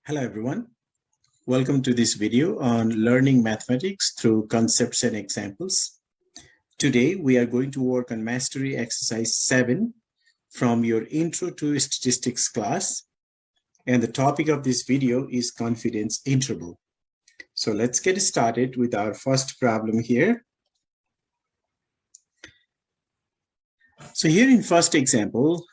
Hello everyone. Welcome to this video on learning mathematics through concepts and examples. Today we are going to work on mastery exercise 7 from your intro to statistics class, and the topic of this video is confidence interval. So let's get started with our first problem here. So here in first example,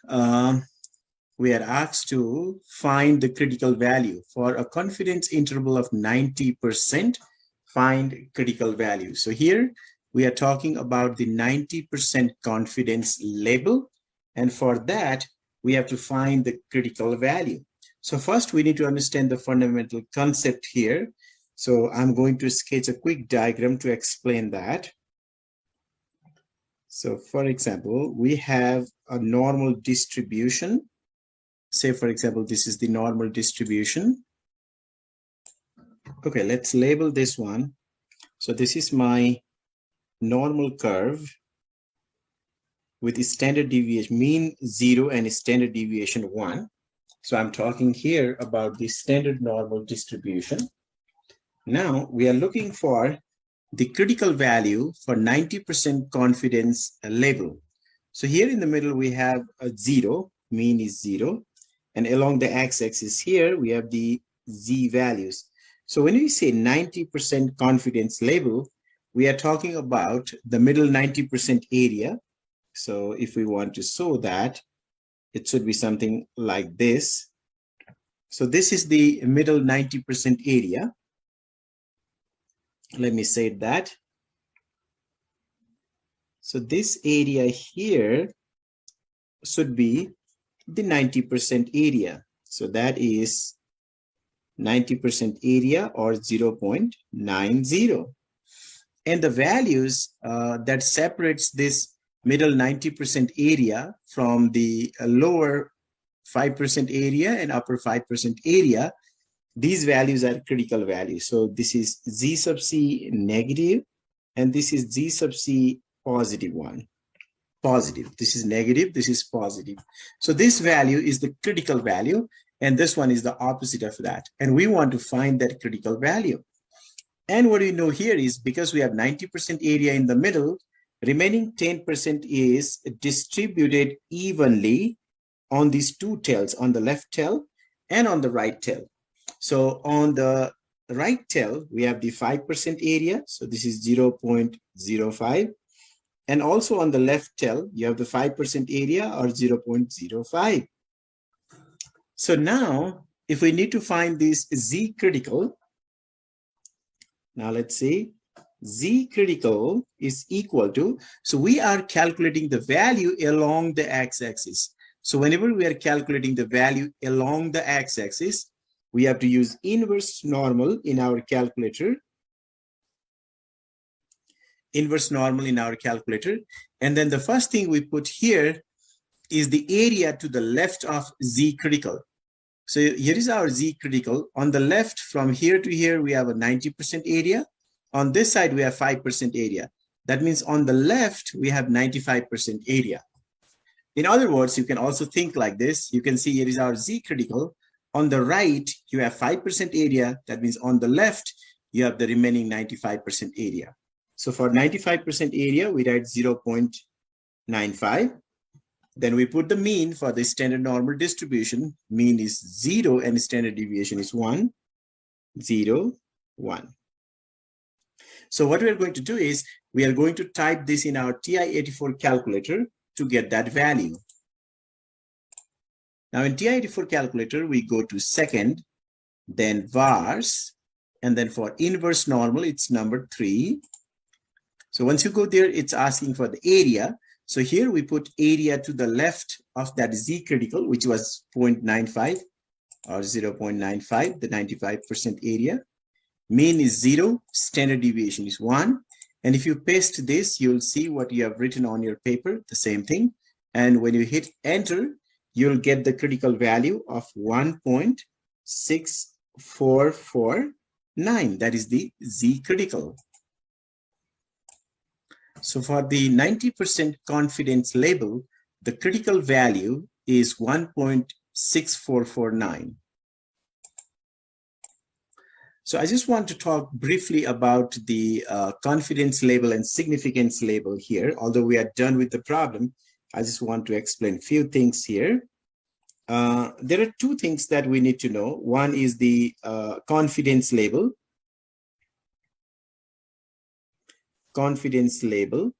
we are asked to find the critical value for a confidence interval of 90%. Find critical value. So here we are talking about the 90% confidence level, and for that we have to find the critical value. So first we need to understand the fundamental concept here. So I'm going to sketch a quick diagram to explain that. So for example, we have a normal distribution. Say, for example, this is the normal distribution. Okay, let's label this one. So this is my normal curve with the standard deviation, mean 0 and standard deviation 1. So I'm talking here about the standard normal distribution. Now we are looking for the critical value for 90% confidence level. So here in the middle, we have a 0, mean is 0. And along the x-axis here, we have the z values. So when we say 90% confidence level, we are talking about the middle 90% area. So if we want to show that, it should be something like this. So this is the middle 90% area. Let me say that. So this area here should be the 90% area. So that is 90% area or 0.90. And the values that separates this middle 90% area from the lower 5% area and upper 5% area, these values are critical values. So this is z sub c negative, and this is z sub c positive one. Positive. This is negative, this is positive. So this value is the critical value, and this one is the opposite of that. And we want to find that critical value. And what we know here is because we have 90% area in the middle, remaining 10% is distributed evenly on these two tails, on the left tail and on the right tail. So on the right tail, we have the 5% area. So this is 0.05. And also on the left tail, you have the 5% area or 0.05. So now, if we need to find this z critical, now let's see, z critical is equal to, so we are calculating the value along the x-axis. So whenever we are calculating the value along the x-axis, we have to use inverse normal in our calculator. Inverse normal in our calculator. And then the first thing we put here is the area to the left of z critical. So here is our z critical. On the left, from here to here, we have a 90% area. On this side, we have 5% area. That means on the left, we have 95% area. In other words, you can also think like this. You can see here is our z critical. On the right, you have 5% area. That means on the left, you have the remaining 95% area. So for 95% area, we write 0.95. Then we put the mean for the standard normal distribution. Mean is 0 and standard deviation is 1, 0, 1. So what we are going to do is we are going to type this in our TI-84 calculator to get that value. Now in TI-84 calculator, we go to second, then vars, and then for inverse normal, it's number 3. So once you go there, it's asking for the area. So here we put area to the left of that z critical, which was 0.95 or 0.95, the 95% area. Mean is 0, standard deviation is 1. And if you paste this, you'll see what you have written on your paper, the same thing. And when you hit enter, you'll get the critical value of 1.6449. That is the z critical. So for the 90% confidence level, the critical value is 1.6449. So I just want to talk briefly about the confidence label and significance label here. Although we are done with the problem, I just want to explain a few things here. There are two things that we need to know. One is the confidence label. Confidence label.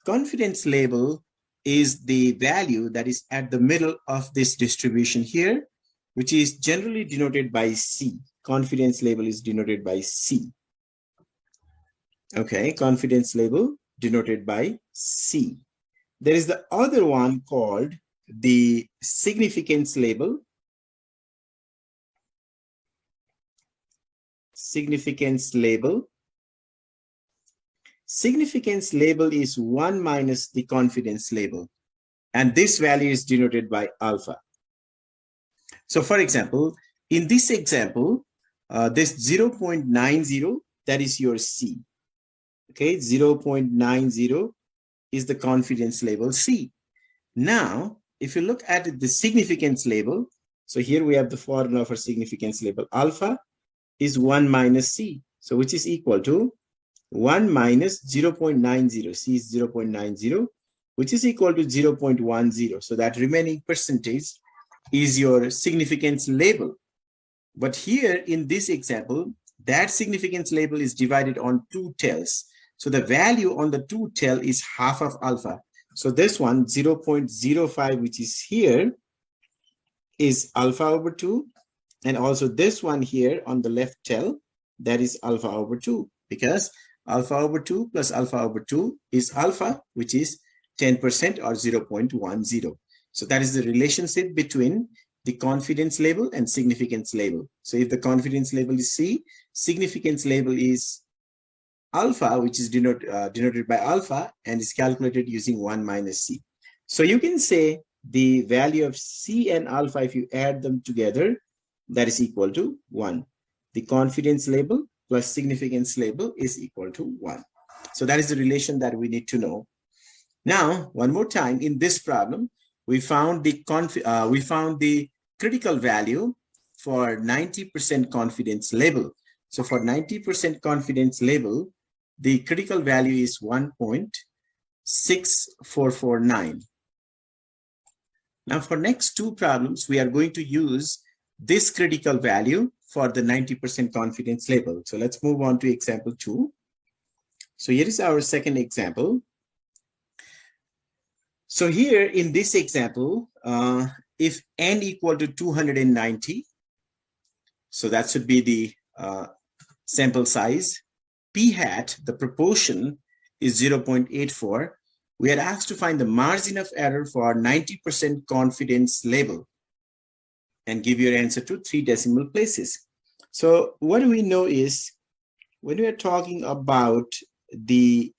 Confidence label is the value that is at the middle of this distribution here, which is generally denoted by C. Confidence label is denoted by C. Okay, confidence label denoted by C. There is the other one called the significance label. Significance label. Significance label is 1 minus the confidence label, and this value is denoted by alpha. So for example, in this example, this 0.90, that is your C. Okay, 0.90 is the confidence label C. Now, if you look at the significance label, so here we have the formula for significance label. Alpha is 1 minus C, so which is equal to 1 minus 0.90. C is 0.90, which is equal to 0.10. So that remaining percentage is your significance label. But here in this example, that significance label is divided on two tails. So the value on the two tail is half of alpha. So this one, 0.05, which is here, is alpha over 2. And also this one here on the left tail, that is alpha over 2, because alpha over 2 plus alpha over 2 is alpha, which is 10% or 0.10. So that is the relationship between the confidence label and significance label. So if the confidence label is C, significance label is alpha, which is denoted by alpha and is calculated using 1 minus C. So you can say the value of C and alpha, if you add them together, that is equal to 1. The confidence label plus significance label is equal to 1. So that is the relation that we need to know. Now, one more time, in this problem, we found the critical value for 90% confidence label. So for 90% confidence label, the critical value is 1.6449. Now for next two problems, we are going to use this critical value for the 90% confidence label. So let's move on to example 2. So here is our second example. So here in this example, if n equal to 290, so that should be the sample size, p hat, the proportion is 0.84. We are asked to find the margin of error for 90% confidence label and give your answer to 3 decimal places. So what we know is when we are talking about the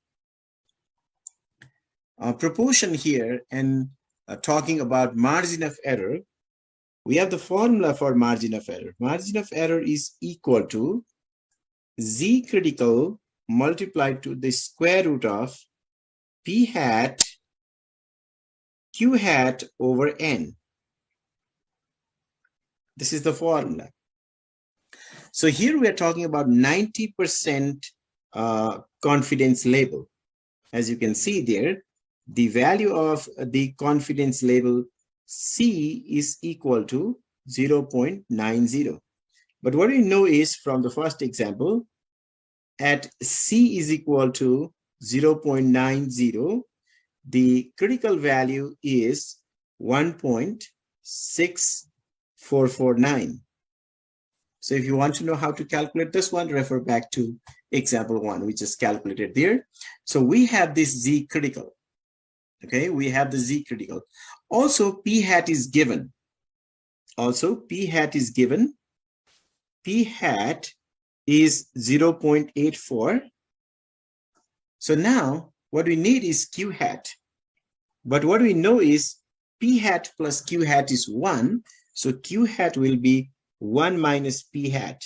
proportion here and talking about margin of error, we have the formula for margin of error. Margin of error is equal to Z critical multiplied to the square root of P hat Q hat over N. This is the formula. So here we are talking about 90% confidence label. As you can see there, the value of the confidence label C is equal to 0.90. But what we know is from the first example, at C is equal to 0.90, the critical value is 1.6449. So if you want to know how to calculate this one, refer back to example 1, which is calculated there. So we have this Z critical. Okay, we have the Z critical. Also, P hat is given. P hat is 0.84. So now what we need is Q hat. But what we know is P hat plus Q hat is 1. So Q hat will be 1 minus P hat.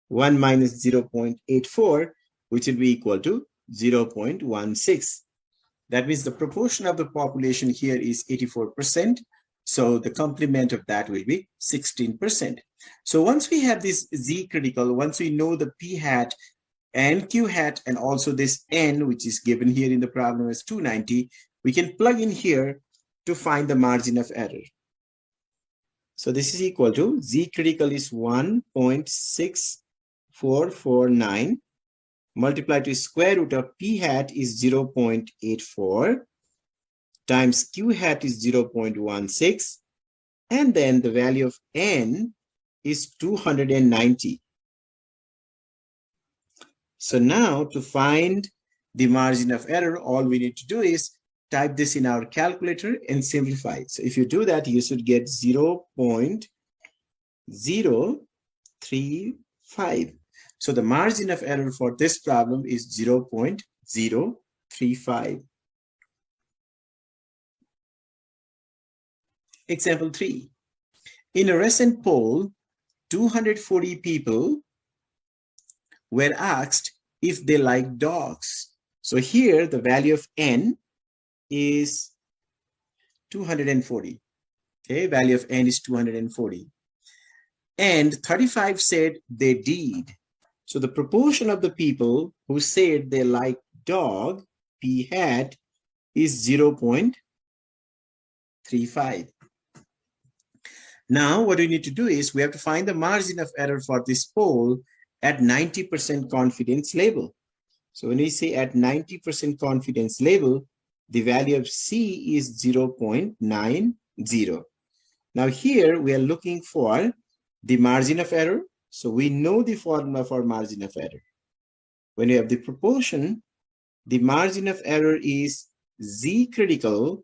1 minus 0.84, which will be equal to 0.16. That means the proportion of the population here is 84%. So the complement of that will be 16%. So once we have this Z critical, once we know the P hat and Q hat and also this N, which is given here in the problem as 290, we can plug in here to find the margin of error. So this is equal to Z critical is 1.6449 multiplied to square root of P hat is 0.84 times Q hat is 0.16, and then the value of N is 290. So now to find the margin of error, all we need to do is type this in our calculator and simplify it. So if you do that, you should get 0.035. So the margin of error for this problem is 0.035. Example 3. In a recent poll, 240 people were asked if they like dogs. So here the value of N is 240. Okay, value of N is 240. And 35 said they did. So the proportion of the people who said they like dog, P hat, is 0.35. Now what we need to do is we have to find the margin of error for this poll at 90% confidence level. So when we say at 90% confidence level, the value of C is 0.90. Now here we are looking for the margin of error. So we know the formula for margin of error. When you have the proportion, the margin of error is Z critical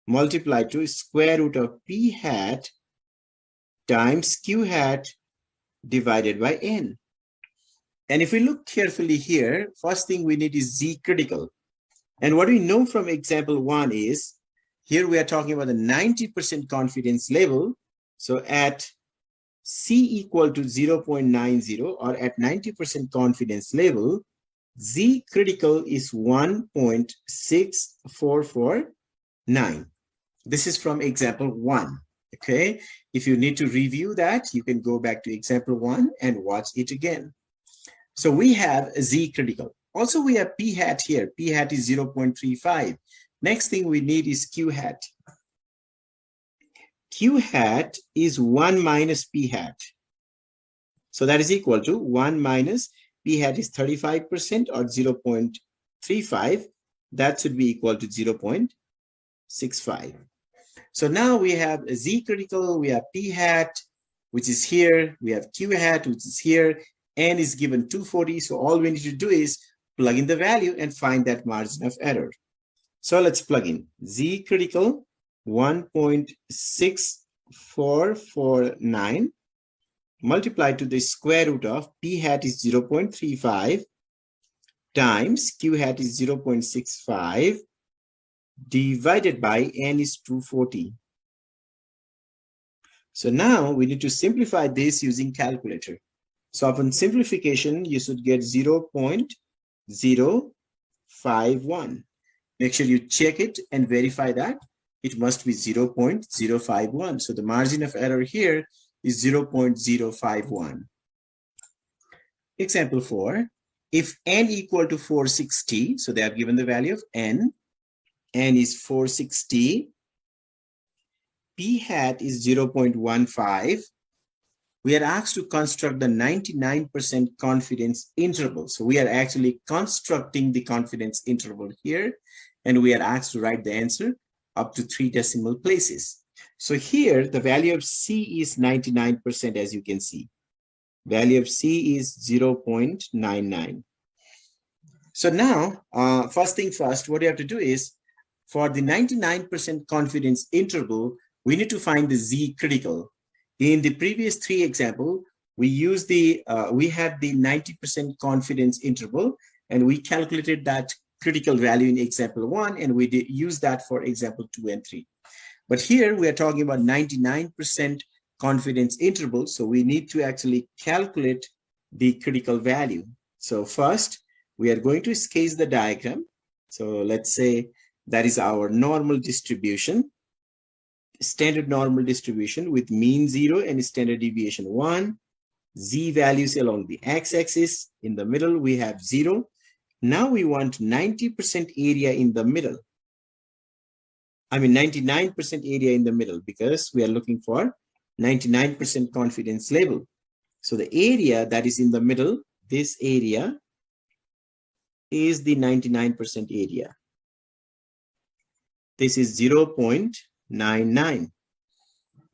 multiplied to square root of P hat times Q hat divided by N. And if we look carefully here, first thing we need is Z critical. And what we know from example 1 is, here we are talking about the 90% confidence level. So at C equal to 0.90 or at 90% confidence level, Z critical is 1.6449. This is from example 1. Okay, if you need to review that, you can go back to example 1 and watch it again. So we have Z critical. Also, we have P hat here. P hat is 0.35. Next thing we need is Q hat. Q hat is 1 minus P hat. So that is equal to 1 minus P hat is 35% or 0.35. That should be equal to 0.65. So now we have a Z critical, we have P hat, which is here. We have Q hat, which is here. N is given 240. So all we need to do is plug in the value and find that margin of error. So let's plug in Z critical 1.6449 multiplied to the square root of P hat is 0.35 times Q hat is 0.65 divided by N is 240. So now we need to simplify this using calculator. So upon simplification, you should get 0.051. Make sure you check it and verify that it must be 0.051. So the margin of error here is 0.051. Example 4, if N equal to 460, so they have given the value of N is 460, P hat is 0.15. We are asked to construct the 99% confidence interval. So we are actually constructing the confidence interval here, and we are asked to write the answer up to 3 decimal places. So here, the value of C is 99%, as you can see. Value of C is 0.99. So now, first thing first, what you have to do is, for the 99% confidence interval, we need to find the Z critical. In the previous 3 example, we used we had the 90% confidence interval, and we calculated that critical value in example 1, and we did use that for example 2 and 3. But here we are talking about 99% confidence interval, so we need to actually calculate the critical value. So first, we are going to sketch the diagram. So let's say that is our normal distribution. standard normal distribution with mean 0 and standard deviation 1. Z values along the x-axis. In the middle, we have 0. Now we want 90% area in the middle. I mean 99% area in the middle, because we are looking for 99% confidence level. So the area that is in the middle, this area is the 99% area. This is 0.99.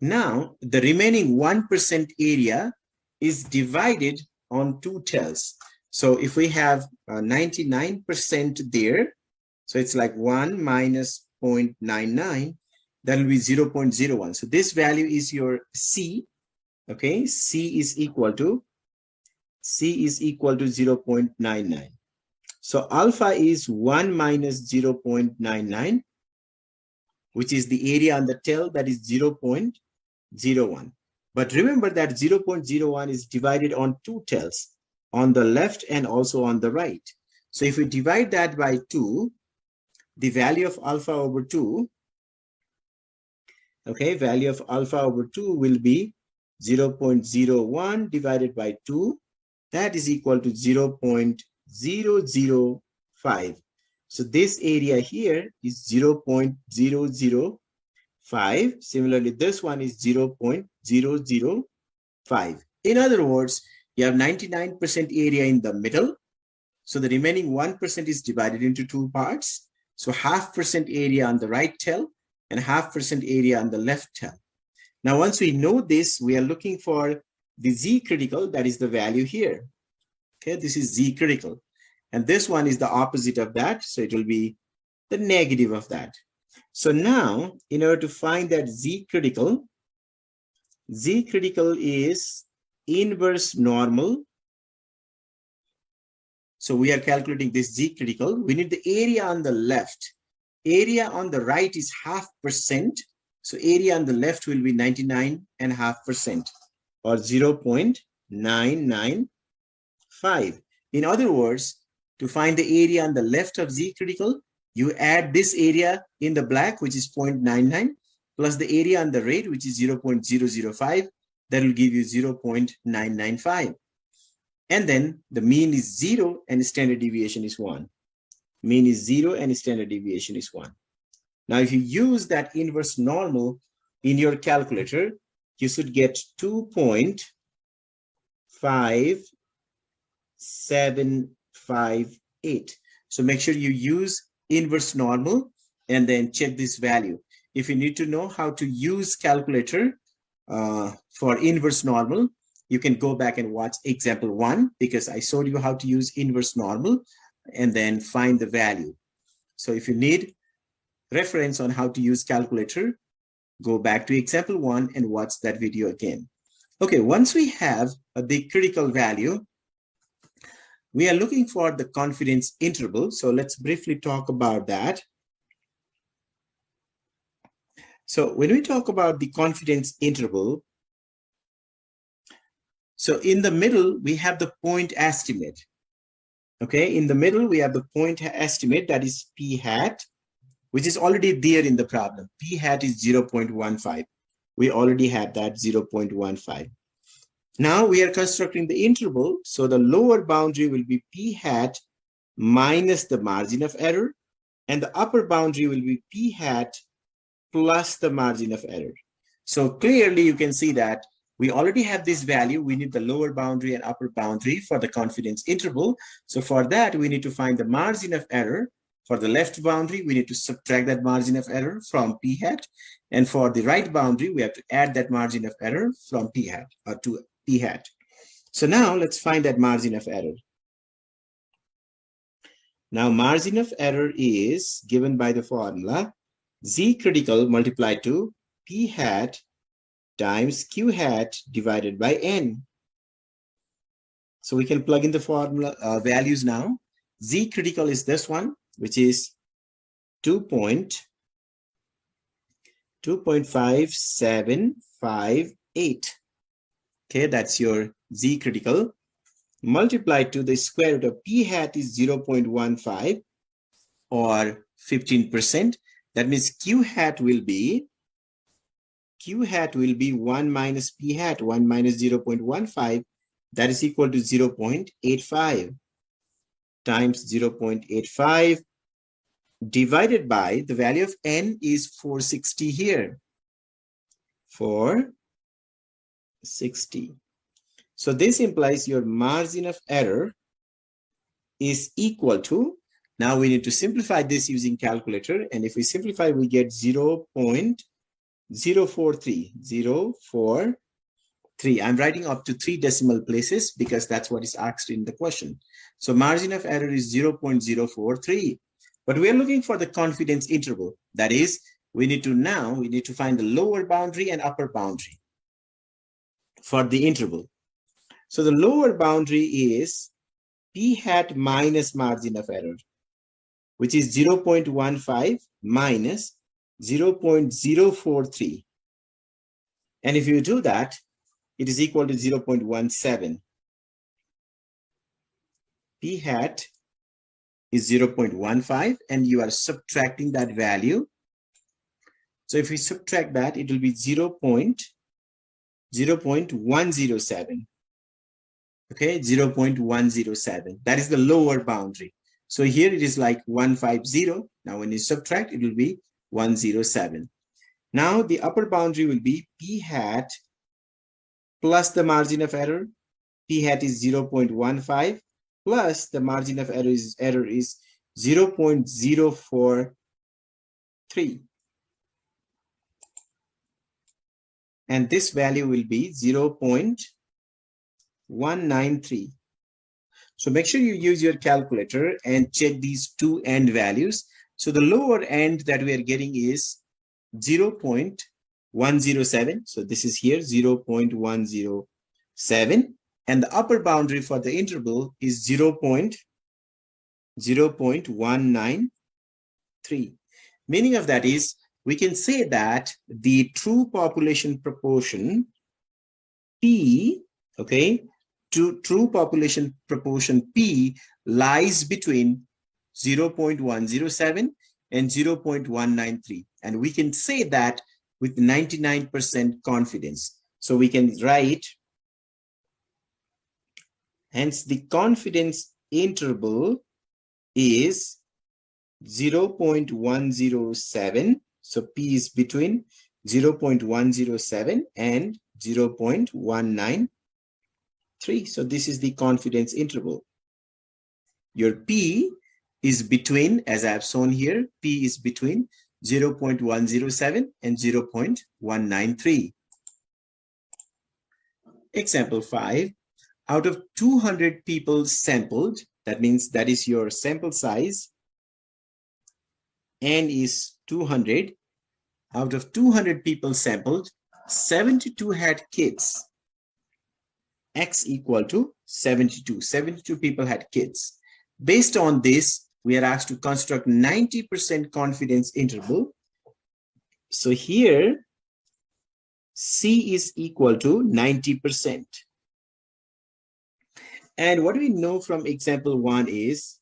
Now the remaining 1% area is divided on two tails. So if we have 99% there, so it's like 1 minus 0.99, that will be 0.01. So this value is your C. Okay, C is equal to 0.99. So alpha is 1 minus 0.99, which is the area on the tail, that is 0.01. But remember that 0.01 is divided on two tails, on the left and also on the right. So if we divide that by 2, the value of alpha over 2, okay, value of alpha over 2 will be 0.01 divided by 2. That is equal to 0.005. So this area here is 0.005. Similarly, this one is 0.005. In other words, you have 99% area in the middle. So the remaining 1% is divided into two parts. So 0.5% area on the right tail and 0.5% area on the left tail. Now, once we know this, we are looking for the Z critical, that is the value here. Okay, this is Z critical. And this one is the opposite of that. So it will be the negative of that. So now, in order to find that Z critical is inverse normal. So we are calculating this Z critical. We need the area on the left. Area on the right is 0.5%. So area on the left will be 99.5% or 0.995. In other words, to find the area on the left of Z critical, you add this area in the black, which is 0.99, plus the area on the red, which is 0.005. That will give you 0.995. And then the mean is 0 and standard deviation is 1. Mean is 0 and standard deviation is 1. Now, if you use that inverse normal in your calculator, you should get 2.5758. So make sure you use inverse normal and then check this value. If you need to know how to use calculator for inverse normal, you can go back and watch example 1, because I showed you how to use inverse normal and then find the value. So if you need reference on how to use calculator, go back to example 1 and watch that video again. Okay, once we have the critical value, we are looking for the confidence interval. So let's briefly talk about that. So when we talk about the confidence interval, so in the middle, we have the point estimate. Okay, in the middle, we have the point estimate, that is P hat, which is already there in the problem. P hat is 0.15. We already had that 0.15. Now we are constructing the interval. So the lower boundary will be P hat minus the margin of error, and the upper boundary will be P hat plus the margin of error. So clearly you can see that we already have this value. We need the lower boundary and upper boundary for the confidence interval. So for that, we need to find the margin of error. For the left boundary, we need to subtract that margin of error from P hat. And for the right boundary, we have to add that margin of error from P hat or to P hat. So now let's find that margin of error. Now margin of error is given by the formula Z critical multiplied to P hat times Q hat divided by N. So we can plug in the formula values now. Z critical is this one, which is 2.5758. Okay, that's your Z critical multiplied to the square root of P hat is 0.15 or 15%. That means Q hat will be Q hat will be 1 minus P hat, 1 minus 0.15, that is equal to 0.85 times 0.85 divided by the value of N is 460 here. 460. So this implies your margin of error is equal to, now we need to simplify this using calculator, and if we simplify, we get 0.043. 0.043. I'm writing up to 3 decimal places because that's what is asked in the question. So margin of error is 0.043. But we are looking for the confidence interval. That is, we need to find the lower boundary and upper boundary for the interval. So the lower boundary is P hat minus margin of error, which is 0.15 minus 0.043. And if you do that, it is equal to 0.17. P hat is 0.15 and you are subtracting that value. So if we subtract that, it will be 0.107. Okay, 0.107. That is the lower boundary. So here it is like 150. Now when you subtract, it will be 107. Now the upper boundary will be P hat plus the margin of error. P hat is 0.15 plus the margin of error is 0.043. And this value will be 0.193. So make sure you use your calculator and check these two end values. So the lower end that we are getting is 0.107. So this is here 0.107. And the upper boundary for the interval is 0.193. Meaning of that is, we can say that the true population proportion P, okay, true population proportion P lies between 0.107 and 0.193. And we can say that with 99% confidence. So we can write, hence the confidence interval is 0.107. So P is between 0.107 and 0.193. So this is the confidence interval. Your P is between, as I have shown here, P is between 0.107 and 0.193. Example 5. Out of 200 people sampled, that means that is your sample size, N is 200. Out of 200 people sampled, 72 had kids. X equal to 72. 72 people had kids. Based on this, we are asked to construct 90% confidence interval. So here, C is equal to 90%. And what we know from example 1 is,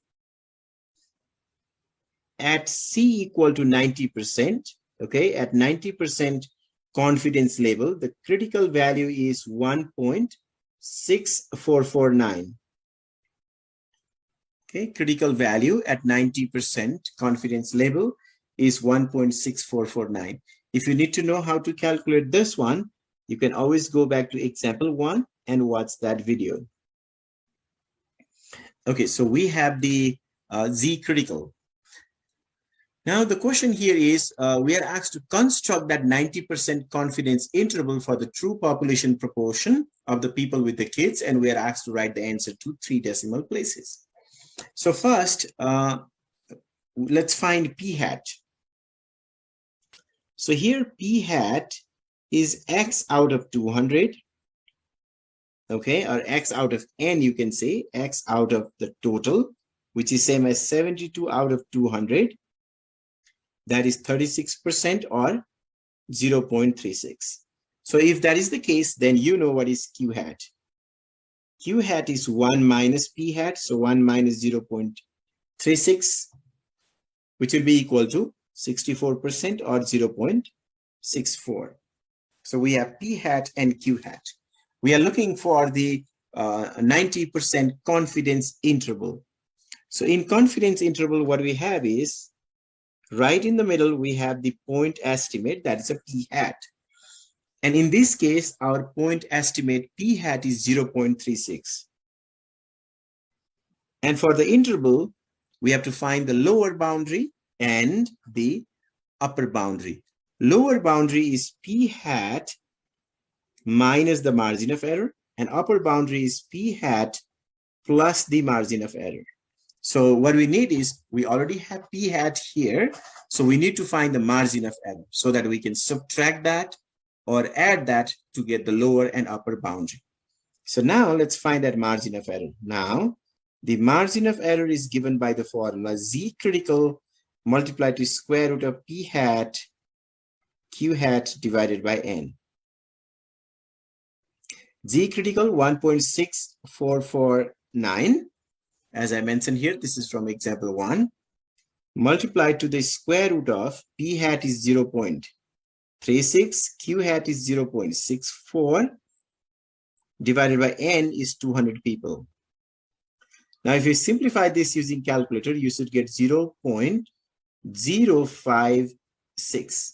at C equal to 90%, okay, at 90% confidence level, the critical value is 1.6449. Okay, critical value at 90% confidence level is 1.6449. If you need to know how to calculate this one, you can always go back to example 1 and watch that video. Okay, so we have the Z critical. Now the question here is, we are asked to construct that 90% confidence interval for the true population proportion of the people with the kids, and we are asked to write the answer to 3 decimal places. So first, let's find P hat. So here P hat is X out of 200, okay, or X out of N, you can say, X out of the total, which is same as 72 out of 200. That is 36% or 0.36. So if that is the case, then you know what is Q hat. Q hat is 1 minus P hat, so 1 minus 0.36, which will be equal to 64% or 0.64. So we have P hat and Q hat. We are looking for the 90% confidence interval. So in confidence interval, what we have is right in the middle, we have the point estimate, that is a P hat. And in this case, our point estimate P hat is 0.36. And for the interval, we have to find the lower boundary and the upper boundary. Lower boundary is P hat minus the margin of error, and upper boundary is P hat plus the margin of error. So what we need is, we already have P hat here, so we need to find the margin of error so that we can subtract that or add that to get the lower and upper boundary. So now let's find that margin of error. Now, the margin of error is given by the formula Z critical multiplied to square root of P hat Q hat divided by N. Z critical 1.6449. As I mentioned here, this is from example 1. Multiplied to the square root of P hat is 0.36, Q hat is 0.64, divided by N is 200 people. Now, if you simplify this using calculator, you should get 0.056.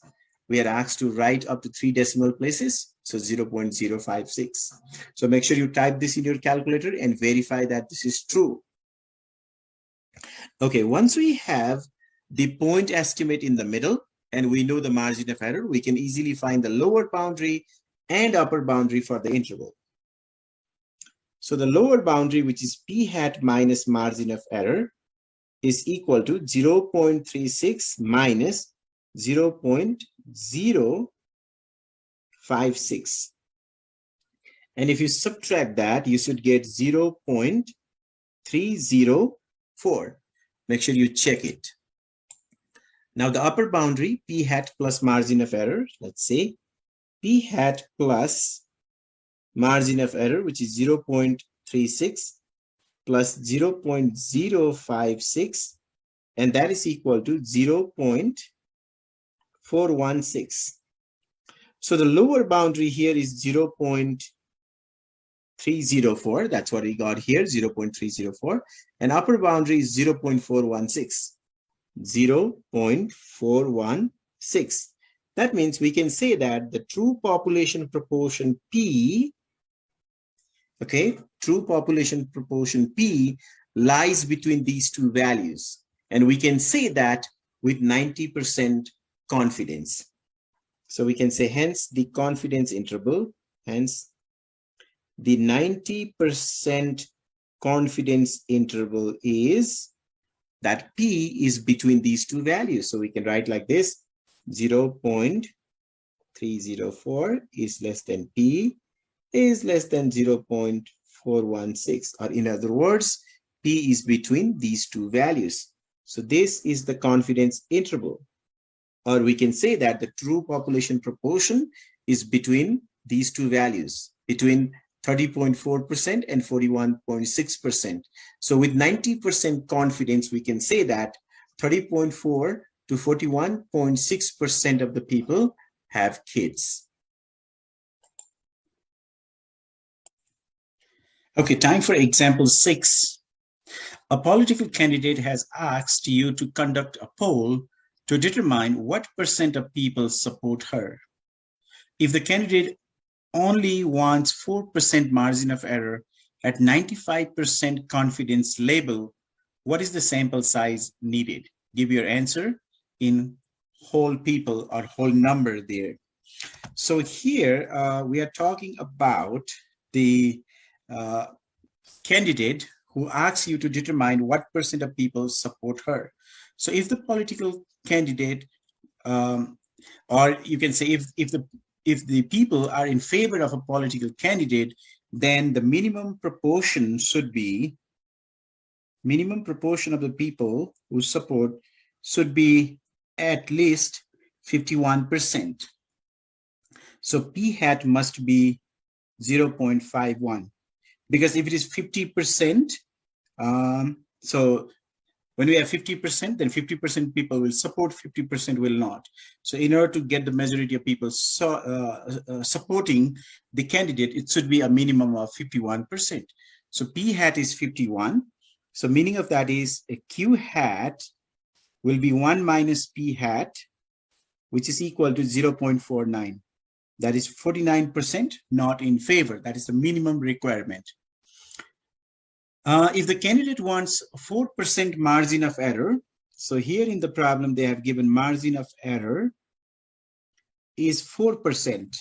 We are asked to write up to 3 decimal places, so 0.056. So make sure you type this in your calculator and verify that this is true. Okay, once we have the point estimate in the middle and we know the margin of error, we can easily find the lower boundary and upper boundary for the interval. So the lower boundary, which is P hat minus margin of error, is equal to 0.36 minus 0.056. And if you subtract that, you should get 0.304. Make sure you check it. Now the upper boundary, P hat plus margin of error, let's say P hat plus margin of error, which is 0.36 plus 0.056, and that is equal to 0.416. So the lower boundary here is 0.304. That's what we got here, 0.304. And upper boundary is 0.416. 0.416. That means we can say that the true population proportion P, okay, true population proportion P lies between these two values. And we can say that with 90% confidence. So we can say, hence the confidence interval, hence the 90% confidence interval is that P is between these two values. So we can write like this, 0.304 is less than P is less than 0.416, or in other words, P is between these two values. So this is the confidence interval. Or we can say that the true population proportion is between these two values, between 30.4% and 41.6%. So with 90% confidence, we can say that 30.4 to 41.6% of the people have kids. Okay, time for example 6. A political candidate has asked you to conduct a poll to determine what % of people support her. If the candidate only wants 4% margin of error at 95% confidence level, what is the sample size needed? Give your answer in whole people or whole number there. So here we are talking about the candidate who asks you to determine what % of people support her. So if the political candidate, or you can say if the people are in favor of a political candidate, then the minimum proportion should be, minimum proportion of the people who support should be at least 51%. So P hat must be 0.51, because if it is 50%, so When we have 50%, then 50% people will support, 50% will not. So in order to get the majority of people supporting the candidate, it should be a minimum of 51%. So P hat is 51. So meaning of that is a Q hat will be 1 minus P hat, which is equal to 0.49. That is 49% not in favor. That is the minimum requirement. If the candidate wants 4% margin of error, so here in the problem, they have given margin of error is 4%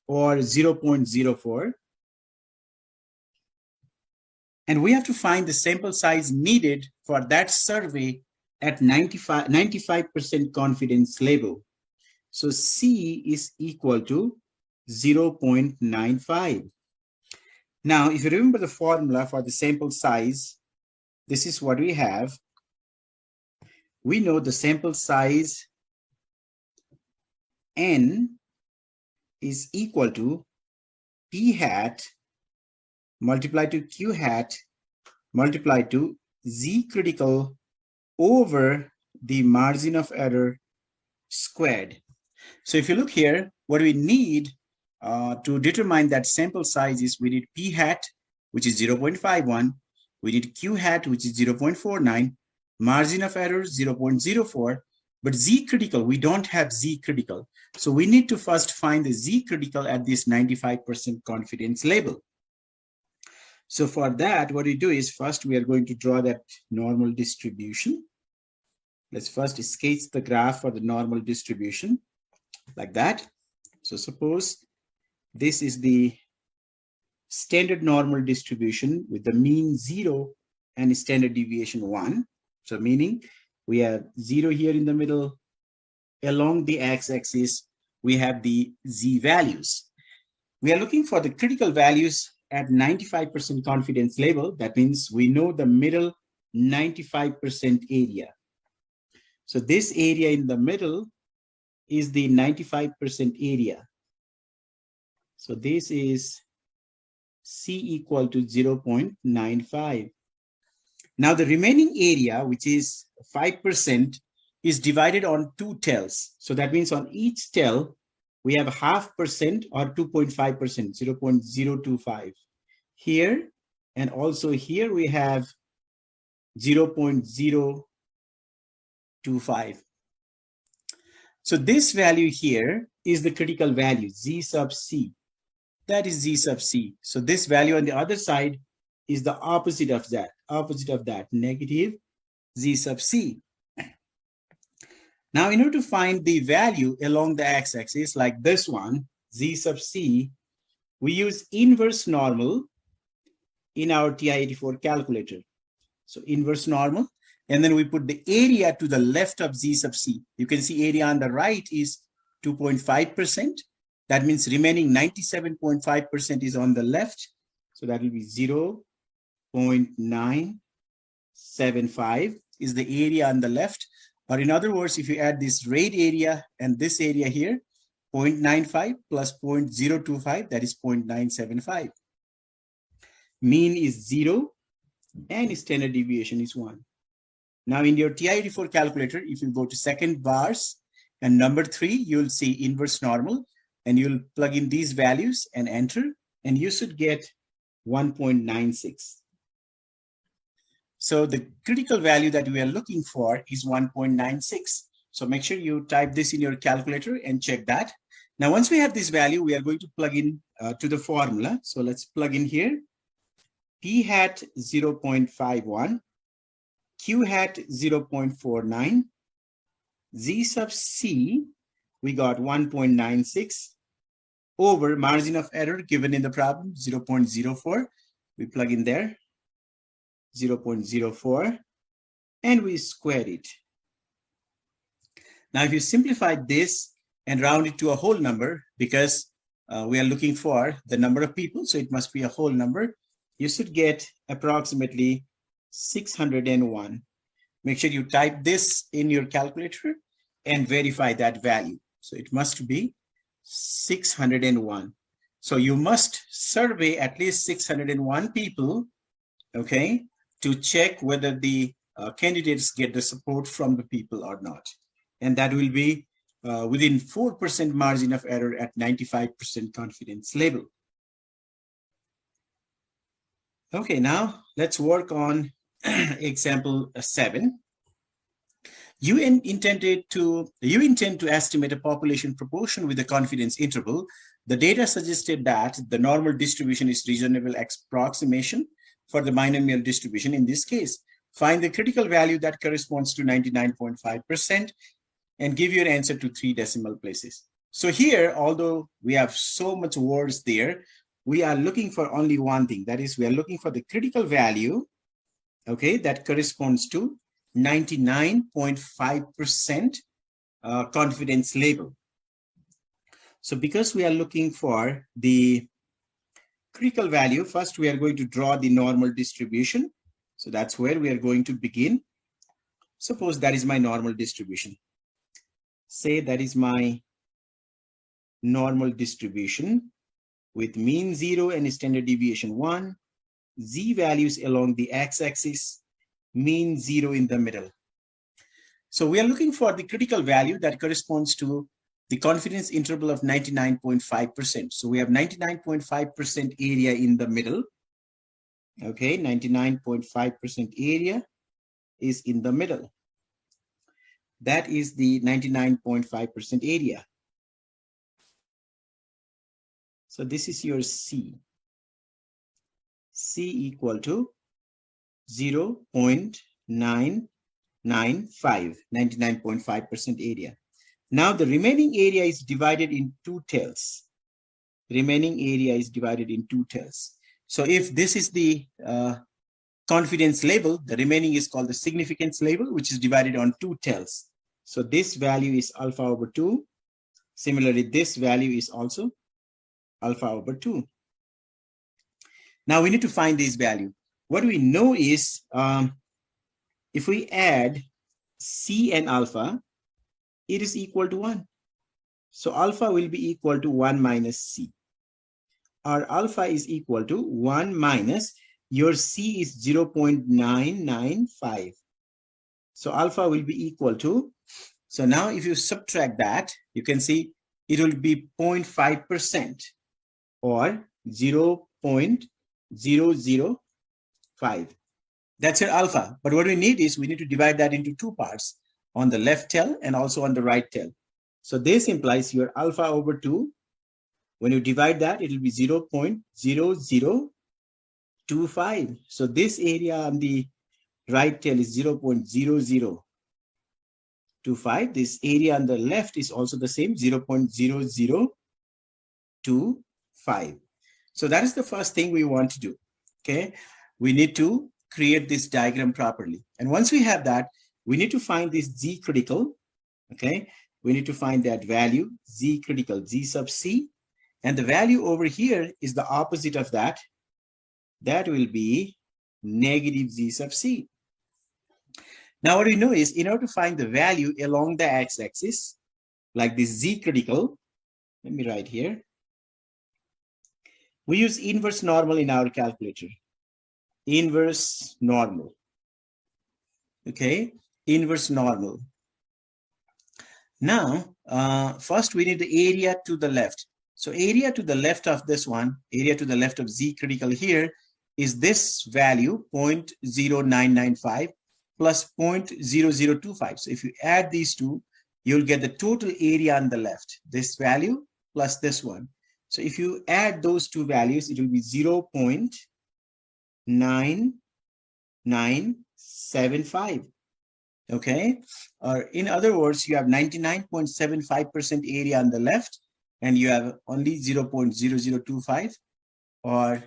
or 0.04. And we have to find the sample size needed for that survey at 95% confidence level. So C is equal to 0.95. Now, if you remember the formula for the sample size, this is what we have. We know the sample size N is equal to P hat multiplied to Q hat multiplied to Z critical over the margin of error squared. So if you look here, what we need to determine that sample size is we need P hat, which is 0.51. We need Q hat, which is 0.49. Margin of error, 0.04. But Z critical, we don't have Z critical. So we need to first find the Z critical at this 95% confidence level. So for that, what we do is first we are going to draw that normal distribution. Let's first sketch the graph for the normal distribution like that. So suppose this is the standard normal distribution with the mean 0 and standard deviation 1. So meaning we have 0 here in the middle. Along the x-axis, we have the z values. We are looking for the critical values at 95% confidence level. That means we know the middle 95% area. So this area in the middle is the 95% area. So this is C equal to 0.95. Now the remaining area, which is 5%, is divided on 2 tells. So that means on each tell, we have 0.5% or 2.5%, 0.025. Here, and also here we have 0.025. So this value here is the critical value, Z sub C. That is Z sub C. So this value on the other side is the opposite of that, negative Z sub C. Now, in order to find the value along the x-axis, like this one, Z sub C, we use inverse normal in our TI-84 calculator. So inverse normal, and then we put the area to the left of Z sub C. You can see area on the right is 2.5%. That means remaining 97.5% is on the left. So that will be 0.975 is the area on the left. Or in other words, if you add this red area and this area here, 0.95 plus 0.025, that is 0.975. Mean is 0 and standard deviation is 1. Now in your TI-84 calculator, if you go to second bars and number 3, you'll see inverse normal and you'll plug in these values and enter, and you should get 1.96. So the critical value that we are looking for is 1.96. So make sure you type this in your calculator and check that. Now, once we have this value, we are going to plug in to the formula. So let's plug in here. P hat 0.51, Q hat 0.49, Z sub C, we got 1.96 over margin of error given in the problem, 0.04. We plug in there, 0.04, and we square it. Now, if you simplify this and round it to a whole number, because we are looking for the number of people, so it must be a whole number, you should get approximately 601. Make sure you type this in your calculator and verify that value. So it must be 601. So you must survey at least 601 people, okay, to check whether the candidates get the support from the people or not. And that will be within 4% margin of error at 95% confidence level. Okay, now let's work on example 7. You intend to estimate a population proportion with a confidence interval. The data suggested that the normal distribution is reasonable approximation for the binomial distribution. In this case, find the critical value that corresponds to 99.5% and give your answer to 3 decimal places. So here, although we have so much words there, we are looking for only one thing. That is, we are looking for the critical value, okay, that corresponds to 99.5% confidence level. So because we are looking for the critical value, first we are going to draw the normal distribution. So that's where we are going to begin. Suppose that is my normal distribution. Say that is my normal distribution with mean 0 and standard deviation 1, z values along the x-axis, mean 0 in the middle. So we are looking for the critical value that corresponds to the confidence interval of 99.5%. So we have 99.5% area in the middle. Okay, 99.5% area is in the middle. That is the 99.5% area. So this is your C. C equal to 0.995, 99.5% area. Now the remaining area is divided in 2 tails. Remaining area is divided in 2 tails. So if this is the confidence level, the remaining is called the significance level, which is divided on 2 tails. So this value is alpha over 2. Similarly, this value is also alpha over 2. Now we need to find this value. What we know is if we add C and alpha, it is equal to 1. So alpha will be equal to 1 minus C. Our alpha is equal to 1 minus, your C is 0.995. So alpha will be equal to, so now if you subtract that, you can see it will be 0.5% or 0.005. That's your alpha. But what we need is we need to divide that into 2 parts, on the left tail and also on the right tail. So this implies your alpha over 2. When you divide that, it will be 0.0025. So this area on the right tail is 0.0025. This area on the left is also the same, 0.0025. So that is the first thing we want to do. Okay, we need to create this diagram properly. And once we have that, we need to find this Z critical. Okay, we need to find that value, Z critical, Z sub C. And the value over here is the opposite of that. That will be negative Z sub C. Now what we know is, in order to find the value along the x-axis, like this Z critical, let me write here. We use inverse normal in our calculator. Inverse normal. Okay, inverse normal. Now, first we need the area to the left. So area to the left of this one, area to the left of Z critical here is this value 0.0995 plus 0.0025. So if you add these two, you'll get the total area on the left, this value plus this one. So if you add those 2 values, it will be 0.9975. Okay, or in other words, you have 99.75% area on the left and you have only 0.0025, or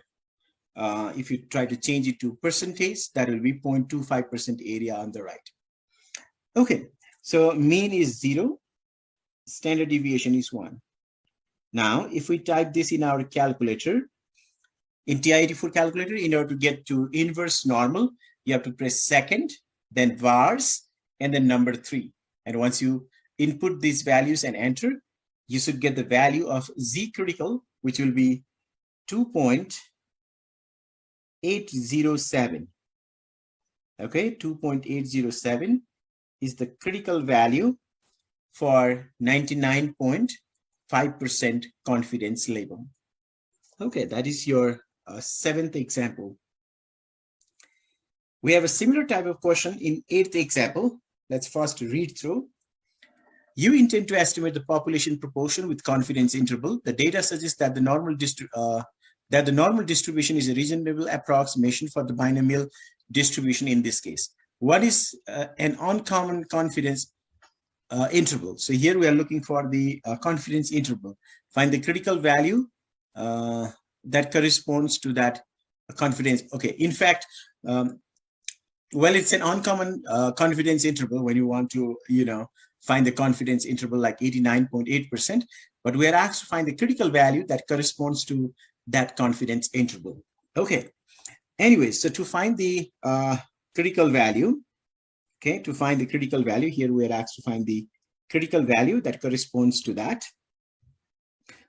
if you try to change it to percentage, that will be 0.25% area on the right. Okay, so mean is 0, standard deviation is 1. Now, if we type this in our calculator, in TI-84 calculator, in order to get to inverse normal, you have to press second, then vars, and then number 3. And once you input these values and enter, you should get the value of Z critical, which will be 2.807. Okay, 2.807 is the critical value for 99.5% confidence level. Okay, that is your seventh example. We have a similar type of question in eighth example. Let's first read through. You intend to estimate the population proportion with confidence interval. The data suggests that the normal distribution is a reasonable approximation for the binomial distribution in this case. What is an uncommon confidence interval? So here we are looking for the confidence interval. Find the critical value that corresponds to that confidence. Okay, in fact, well, it's an uncommon confidence interval when you want to, find the confidence interval like 89.8%, but we are asked to find the critical value that corresponds to that confidence interval. Okay. Anyway, so to find the critical value, okay, to find the critical value, here we are asked to find the critical value that corresponds to that.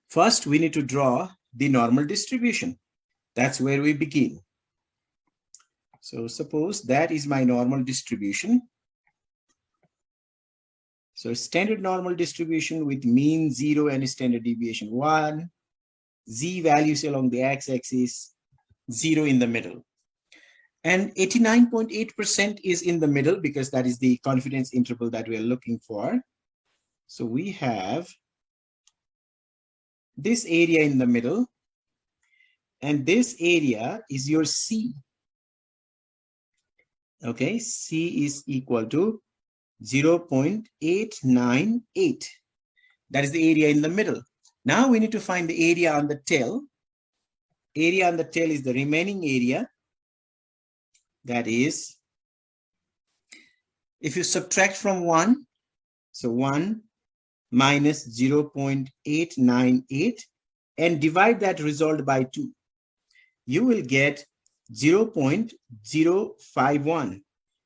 First, we need to draw the normal distribution. That's where we begin. So suppose that is my normal distribution. So standard normal distribution with mean 0 and standard deviation 1, z values along the x-axis, 0 in the middle. And 89.8% is in the middle because that is the confidence interval that we are looking for. So we have this area in the middle, and this area is your C. Okay, C is equal to 0.898. That is the area in the middle. Now we need to find the area on the tail. Area on the tail is the remaining area. That is, if you subtract from 1, so 1 minus 0.898 and divide that result by 2, you will get 0.051.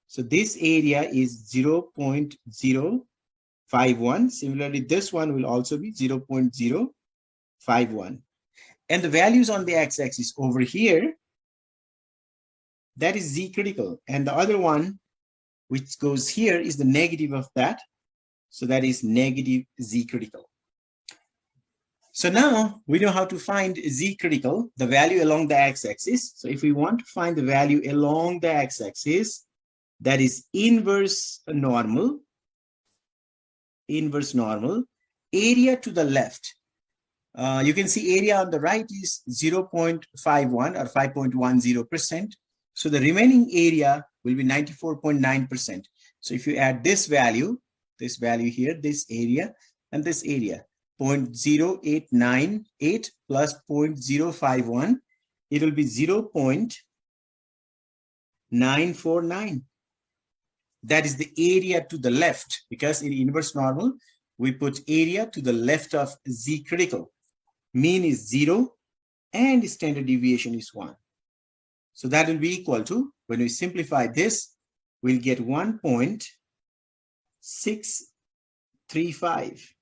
So this area is 0.051. Similarly, this one will also be 0.051. And the values on the x-axis over here, that is z critical. And the other one, which goes here, is the negative of that. So that is negative z critical. So now we know how to find z critical, the value along the x-axis. So if we want to find the value along the x-axis, that is inverse normal, area to the left. You can see area on the right is 0.51 or 5.10%. So the remaining area will be 94.9%. So if you add this value here, this area and this area, 0.0898 plus 0.051, it will be 0.949. That is the area to the left, because in inverse normal, we put area to the left of z critical. Mean is 0 and standard deviation is 1. So that will be equal to, when we simplify this, we'll get 1.635.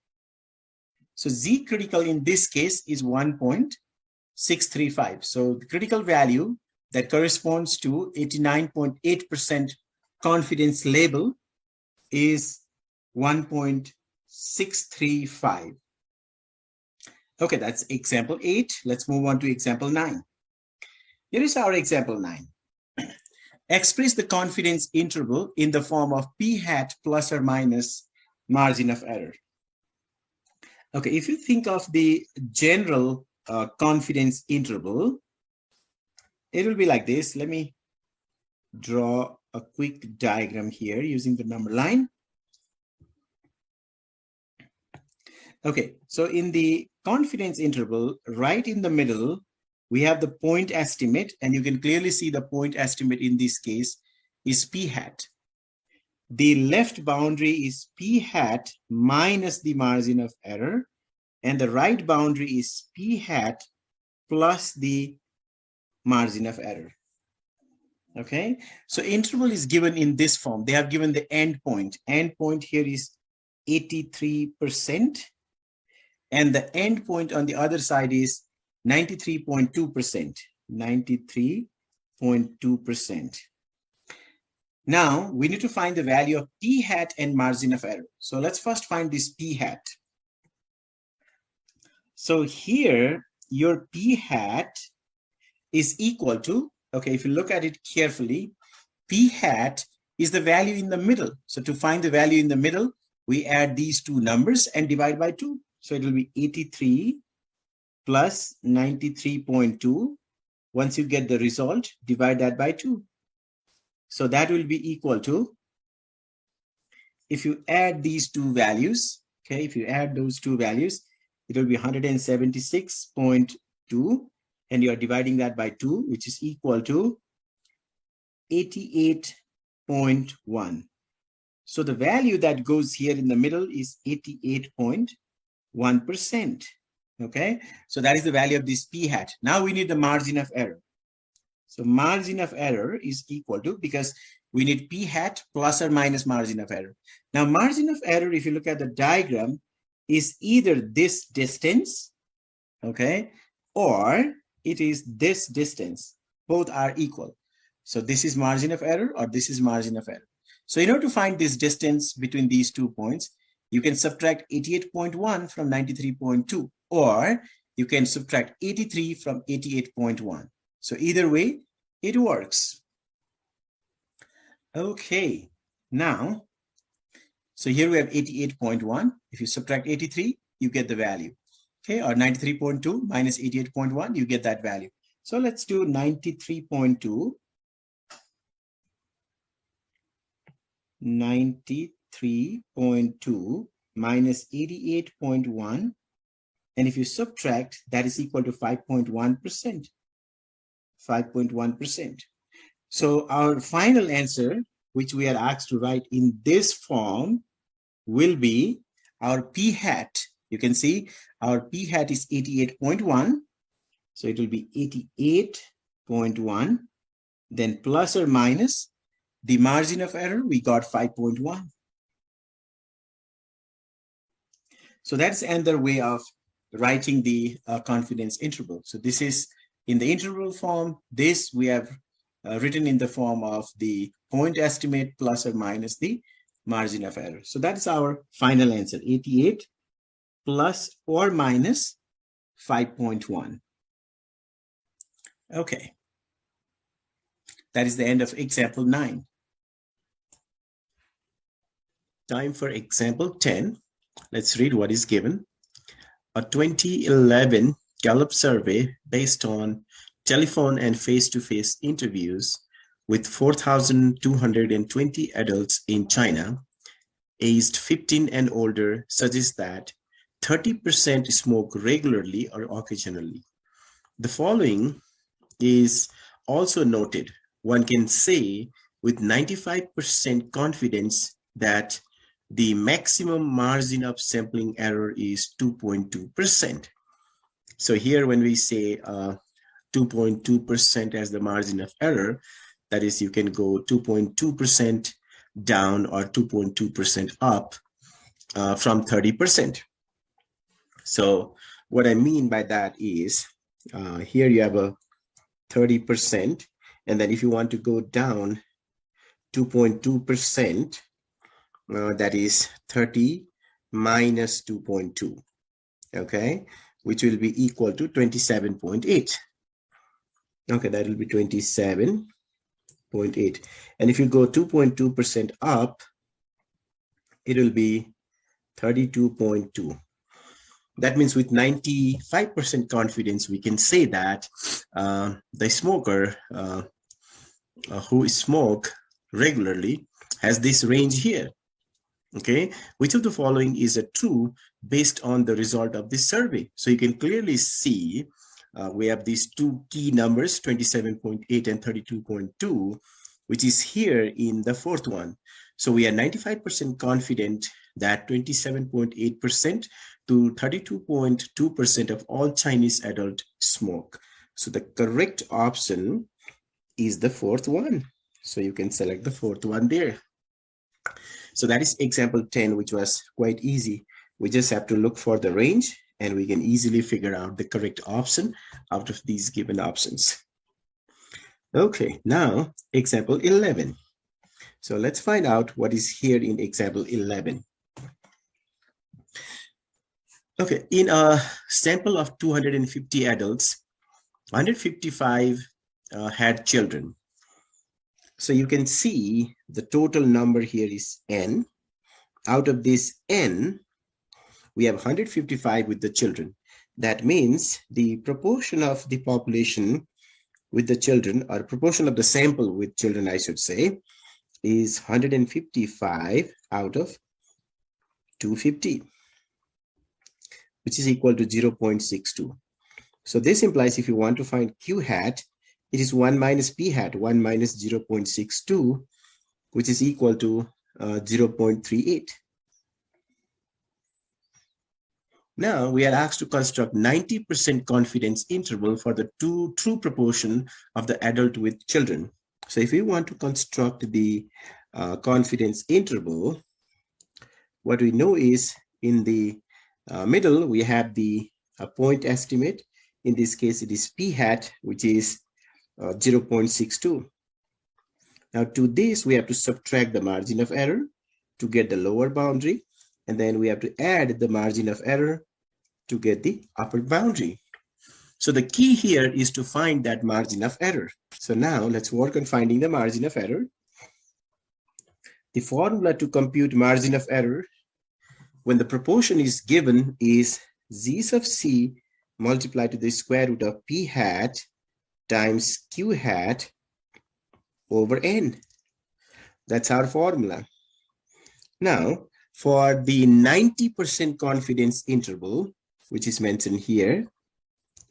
So z critical in this case is 1.635. So the critical value that corresponds to 89.8% confidence level is 1.635. Okay, that's example 8. Let's move on to example 9. Here is our example 9. Express the confidence interval in the form of p hat plus or minus margin of error. Okay, if you think of the general confidence interval, it will be like this. Let me draw a quick diagram here using the number line. Okay, so in the confidence interval, right in the middle, we have the point estimate, and you can clearly see the point estimate in this case is p hat. The left boundary is p hat minus the margin of error, and the right boundary is p hat plus the margin of error. Okay, so interval is given in this form. They have given the end point. End point here is 83%, and the end point on the other side is 93.2%. 93.2%. Now we need to find the value of p hat and margin of error. So let's first find this p hat. So here your p hat is equal to, okay, if you look at it carefully, p hat is the value in the middle. So to find the value in the middle, we add these two numbers and divide by 2. So it will be 83 plus 93.2. Once you get the result, divide that by 2. So that will be equal to, if you add these two values, okay, if you add those two values, it will be 176.2, and you are dividing that by 2, which is equal to 88.1. So the value that goes here in the middle is 88.1%. Okay, so that is the value of this p hat. Now we need the margin of error. So margin of error is equal to, because we need p hat plus or minus margin of error. Now margin of error, if you look at the diagram, is either this distance, okay, or it is this distance. Both are equal. So this is margin of error or this is margin of error. So in order to find this distance between these 2 points, you can subtract 88.1 from 93.2, or you can subtract 83 from 88.1. So either way, it works. Okay, now, so here we have 88.1. If you subtract 83, you get the value. Okay, or 93.2 minus 88.1, you get that value. So let's do 93.2. 93.2 minus 88.1, and if you subtract, that is equal to 5.1%. 5.1%. So our final answer, which we are asked to write in this form, will be our p hat. You can see our p hat is 88.1. So it will be 88.1, then plus or minus the margin of error, we got 5.1. So that's another way of writing the confidence interval. So this is in the interval form. This we have written in the form of the point estimate plus or minus the margin of error. So that's our final answer, 88 plus or minus 5.1. Okay. That is the end of example 9. Time for example 10. Let's read what is given. A 2011 Gallup survey based on telephone and face-to-face interviews with 4,220 adults in China, aged 15 and older, suggests that 30% smoke regularly or occasionally. The following is also noted. One can say with 95% confidence that the maximum margin of sampling error is 2.2%. So here when we say 2.2% as the margin of error, that is, you can go 2.2% down or 2.2% up from 30%. So what I mean by that is here you have a 30%, and then if you want to go down 2.2%, that is 30 minus 2.2, okay, which will be equal to 27.8. Okay, that will be 27.8. And if you go 2.2% up, it will be 32.2. That means with 95% confidence, we can say that the smoker who smoke regularly has this range here. Okay, which of the following is a true based on the result of this survey? So you can clearly see we have these two key numbers, 27.8 and 32.2, which is here in the fourth one. So we are 95% confident that 27.8% to 32.2% of all Chinese adults smoke. So the correct option is the fourth one. So you can select the fourth one there. So that is example 10, which was quite easy. We just have to look for the range and we can easily figure out the correct option out of these given options. Okay, now example 11. So let's find out what is here in example 11. Okay, in a sample of 250 adults, 155 had children. So you can see the total number here is n. Out of this n, we have 155 with the children. That means the proportion of the population with the children, or proportion of the sample with children, I should say, is 155 out of 250, which is equal to 0.62. So this implies if you want to find Q hat, it is 1 minus P hat, 1 minus 0.62, which is equal to 0.38. Now we are asked to construct 90% confidence interval for the true proportion of the adult with children. So if we want to construct the confidence interval, what we know is in the middle, we have the point estimate. In this case, it is P hat, which is 0.62. Now to this, we have to subtract the margin of error to get the lower boundary. And then we have to add the margin of error to get the upper boundary. So the key here is to find that margin of error. So now let's work on finding the margin of error. The formula to compute margin of error when the proportion is given is z sub c multiplied to the square root of p hat times q hat over n. That's our formula. Now, for the 90% confidence interval, which is mentioned here,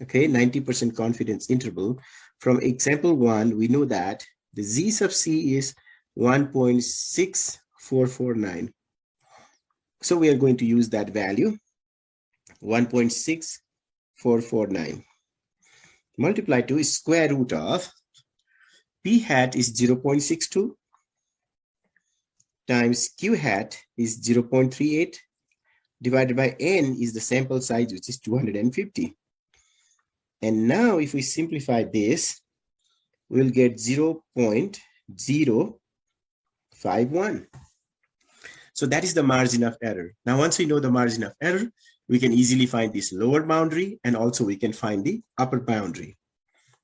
okay, 90% confidence interval, from example 1, we know that the z sub c is 1.6449. So we are going to use that value, 1.6449, multiplied to square root of p hat is 0.62 times q hat is 0.38 divided by n is the sample size, which is 250. And now if we simplify this, we'll get 0.051. So that is the margin of error. Now, once we know the margin of error, we can easily find this lower boundary, and also we can find the upper boundary.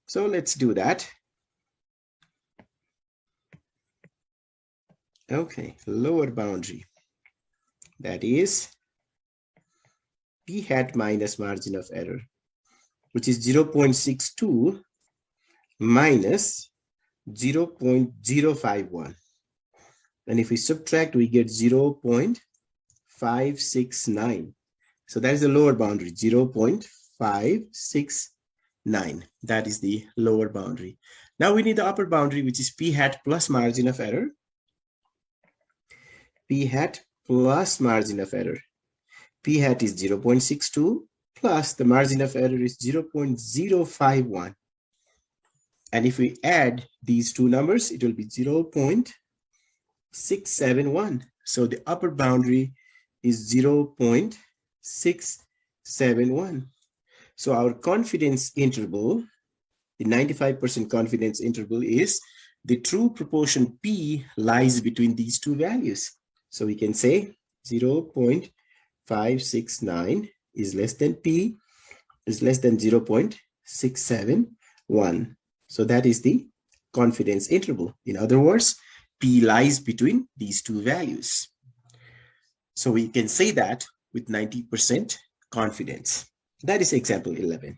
So let's do that. Okay, lower boundary. That is p hat minus margin of error, which is 0.62 minus 0.051. And if we subtract, we get 0.569. So that is the lower boundary, 0.569. That is the lower boundary. Now we need the upper boundary, which is p hat plus margin of error. P hat plus margin of error. P hat is 0.62 plus the margin of error is 0.051. And if we add these two numbers, it will be 0.671. So the upper boundary is 0.671. So our confidence interval, the 95% confidence interval, is the true proportion P lies between these two values. So we can say 0.569 is less than P is less than 0.671. So that is the confidence interval. In other words, P lies between these two values. So we can say that with 90% confidence. That is example 11.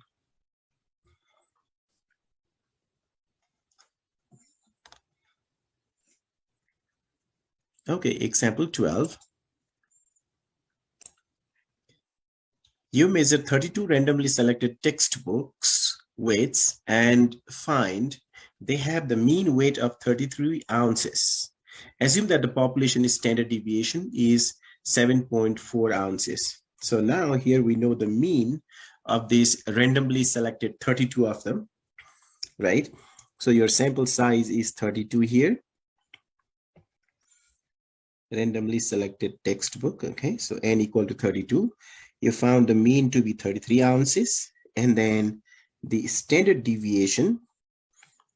Okay, example 12. You measure 32 randomly selected textbooks weights and find they have the mean weight of 33 ounces. Assume that the population standard deviation is 7.4 ounces. So now here we know the mean of these randomly selected 32 of them, right? So your sample size is 32 here. Randomly selected textbook, okay? So n equal to 32. You found the mean to be 33 ounces, and then the standard deviation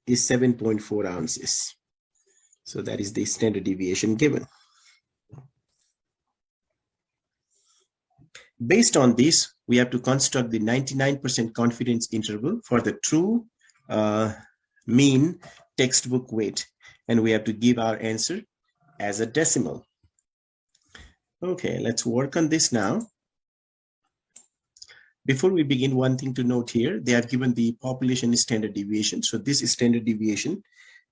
is 7.4 ounces. So that is the standard deviation given. Based on this, we have to construct the 99% confidence interval for the true mean textbook weight. And we have to give our answer as a decimal. Okay, let's work on this now. Before we begin, one thing to note here, they have given the population standard deviation. So this standard deviation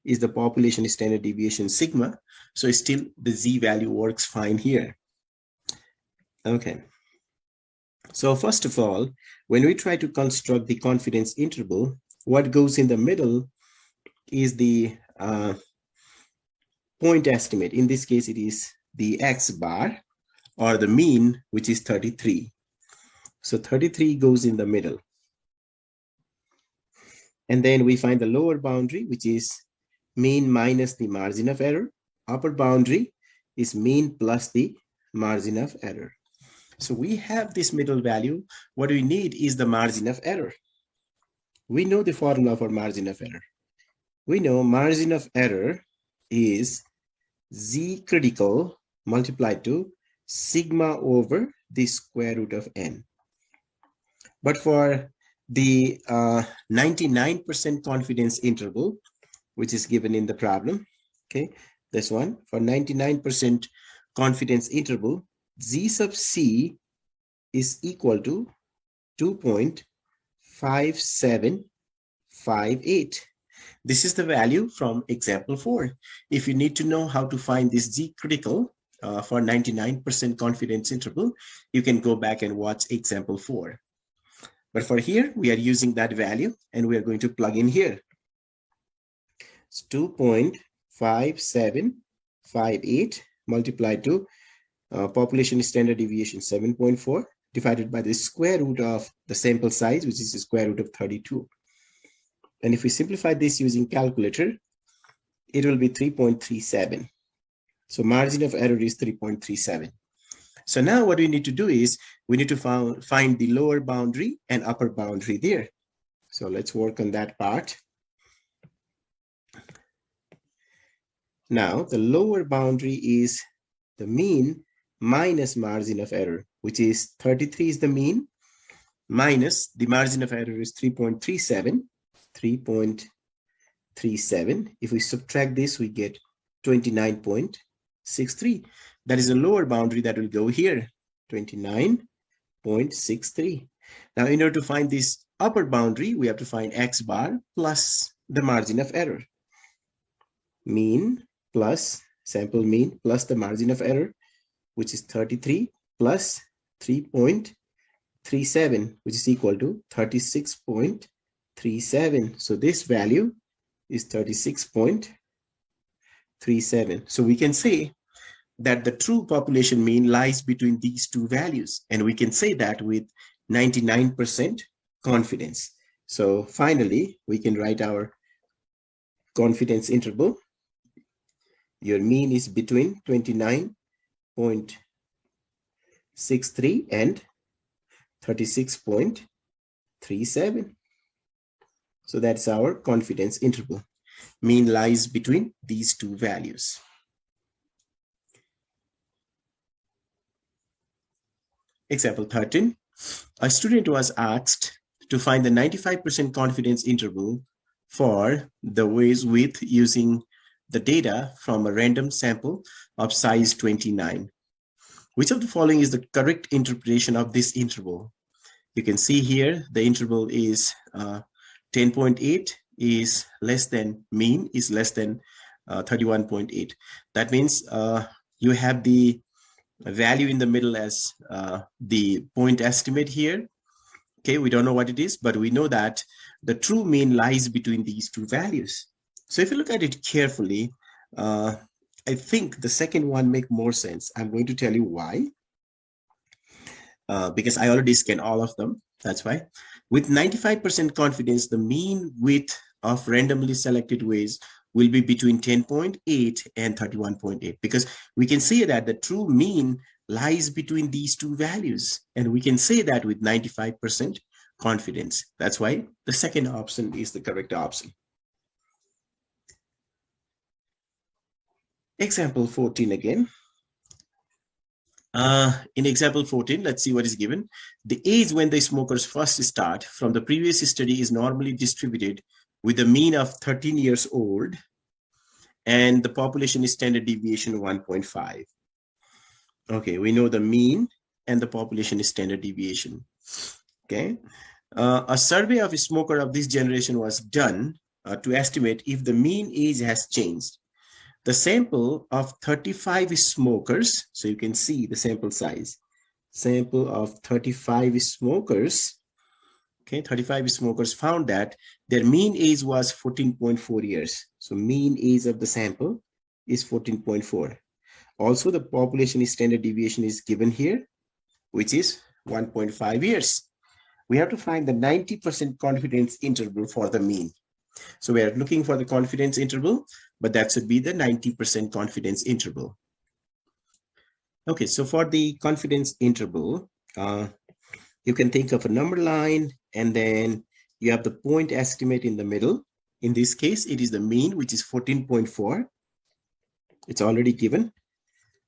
is the population standard deviation sigma. So still the Z value works fine here. Okay. So first of all, when we try to construct the confidence interval, what goes in the middle is the point estimate. In this case, it is the X bar or the mean, which is 33. So 33 goes in the middle. And then we find the lower boundary, which is mean minus the margin of error. Upper boundary is mean plus the margin of error. So we have this middle value. What we need is the margin of error. We know the formula for margin of error. We know margin of error is Z critical multiplied to sigma over the square root of n. But for the 99% confidence interval, which is given in the problem, okay, this one, for 99% confidence interval, Z sub C is equal to 2.5758. This is the value from example 4. If you need to know how to find this Z critical for 99% confidence interval, you can go back and watch example 4. But for here, we are using that value and we are going to plug in here. It's 2.5758 multiplied to population standard deviation 7.4 divided by the square root of the sample size, which is the square root of 32. And if we simplify this using calculator, it will be 3.37. So margin of error is 3.37. So now what we need to do is we need to find the lower boundary and upper boundary there. So let's work on that part. Now the lower boundary is the mean minus margin of error, which is 33 is the mean, minus the margin of error is 3.37. 3.37. If we subtract this, we get 29.63. That is a lower boundary that will go here, 29.63. Now, in order to find this upper boundary, we have to find X bar plus the margin of error. Mean plus sample mean plus the margin of error, which is 33 plus 3.37, which is equal to 36.37. So this value is 36.37. So we can say that the true population mean lies between these two values. And we can say that with 99% confidence. So finally, we can write our confidence interval. Your mean is between 29.63 and 36.37. So that's our confidence interval. Mean lies between these two values. Example 13, a student was asked to find the 95% confidence interval for the ways with using the data from a random sample of size 29. Which of the following is the correct interpretation of this interval? You can see here the interval is 10.8 is less than mean is less than 31.8. That means you have the value in the middle as the point estimate here. Okay, we don't know what it is, but we know that the true mean lies between these two values. So if you look at it carefully, I think the second one makes more sense. I'm going to tell you why. Because I already scanned all of them. That's why. With 95% confidence, the mean width of randomly selected ways will be between 10.8 and 31.8, because we can say that the true mean lies between these two values. And we can say that with 95% confidence. That's why the second option is the correct option. Example 14 again. In example 14, let's see what is given. The age when the smokers first start from the previous study is normally distributed with a mean of 13 years old, and the population is standard deviation 1.5. Okay, we know the mean and the population is standard deviation. Okay, a survey of a smoker of this generation was done to estimate if the mean age has changed. The sample of 35 smokers, so you can see the sample size, sample of 35 smokers, okay, 35 smokers found that their mean age was 14.4 years. So mean age of the sample is 14.4. Also, the population standard deviation is given here, which is 1.5 years. We have to find the 90% confidence interval for the mean. So we are looking for the confidence interval, but that should be the 90% confidence interval. Okay, so for the confidence interval, you can think of a number line, and then you have the point estimate in the middle. In this case, it is the mean, which is 14.4. It's already given.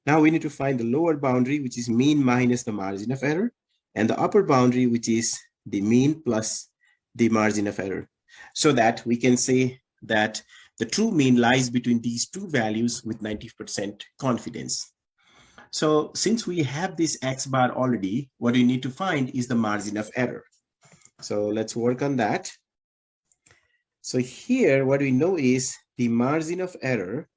Now we need to find the lower boundary, which is mean minus the margin of error, and the upper boundary, which is the mean plus the margin of error, so that we can say that the true mean lies between these two values with 90% confidence. So since we have this X bar already, what we need to find is the margin of error. So let's work on that. So here, what we know is the margin of error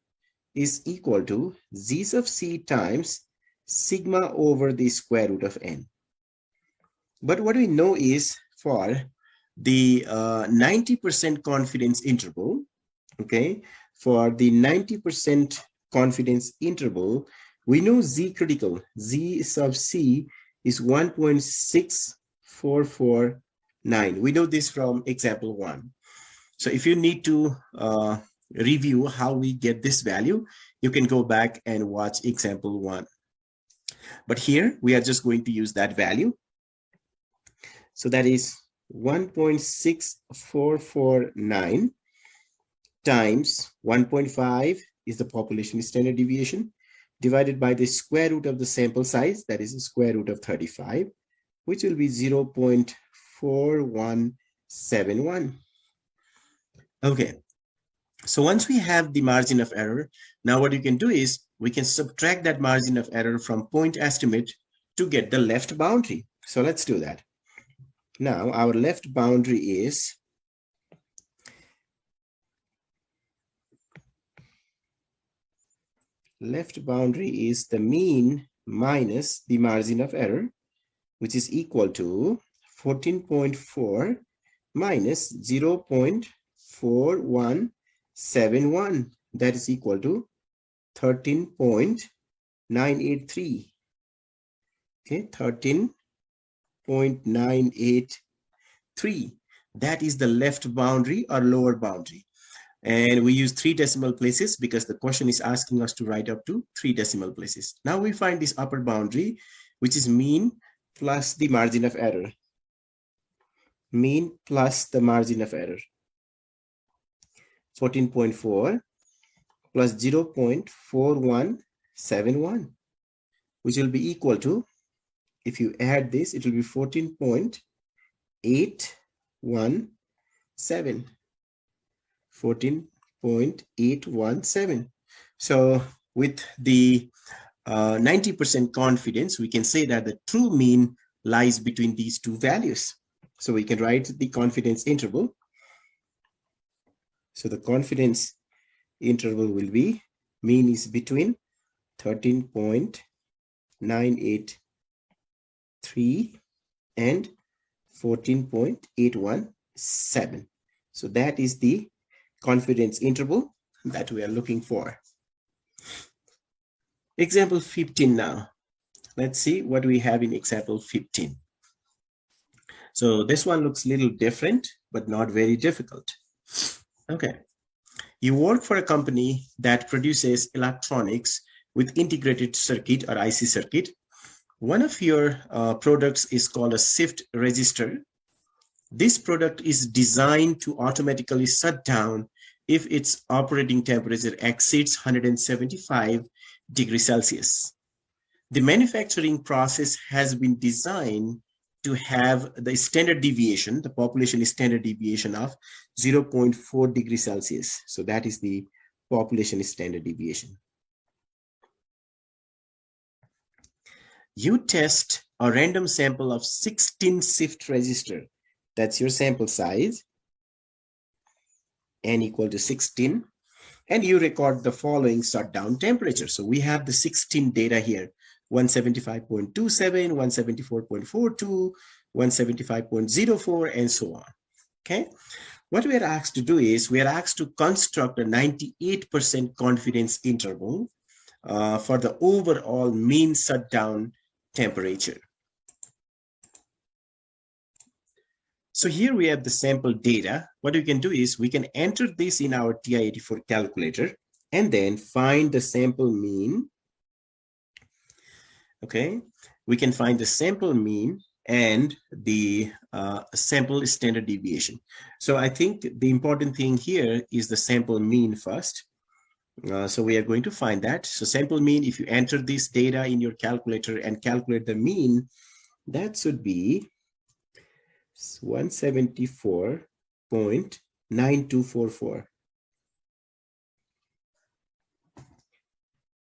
is equal to z sub c times sigma over the square root of n. But what we know is for the 90% confidence interval, okay, for the 90% confidence interval, we know z critical, z sub c is 1.6449. We know this from example 1. So if you need to review how we get this value, you can go back and watch example 1. But here we are just going to use that value. So that is 1.6449 times 1.5 is the population standard deviation, divided by the square root of the sample size, that is the square root of 35, which will be 0.4171. Okay, so once we have the margin of error, now what you can do is we can subtract that margin of error from point estimate to get the left boundary. So let's do that. Now our left boundary is the mean minus the margin of error, which is equal to 14.4 minus 0.4171. That is equal to 13.983. Okay, 13.983. That is the left boundary or lower boundary. And we use 3 decimal places because the question is asking us to write up to 3 decimal places. Now we find this upper boundary, which is mean plus the margin of error. Mean plus the margin of error. 14.4 plus 0.4171, which will be equal to, if you add this, it will be 14.817. 14.817. So with the 90% confidence, we can say that the true mean lies between these two values. So we can write the confidence interval. So the confidence interval will be mean is between 13.983 and 14.817. So that is the confidence interval that we are looking for. Example 15 now. Let's see what we have in example 15. So this one looks a little different, but not very difficult. Okay. You work for a company that produces electronics with integrated circuit or IC circuit. One of your products is called a shift register. This product is designed to automatically shut down if its operating temperature exceeds 175 degrees Celsius. The manufacturing process has been designed to have the standard deviation, the population standard deviation of 0.4 degrees Celsius. So that is the population standard deviation. You test a random sample of 16 shift register. That's your sample size, n equal to 16. And you record the following shutdown temperature. So we have the 16 data here, 175.27, 174.42, 175.04, and so on. Okay. What we are asked to do is we are asked to construct a 98% confidence interval for the overall mean shutdown temperature. So here we have the sample data. What we can do is we can enter this in our TI-84 calculator and then find the sample mean. Okay, we can find the sample mean and the sample standard deviation. So I think the important thing here is the sample mean first. So we are going to find that. So sample mean, if you enter this data in your calculator and calculate the mean, that should be 174.9244.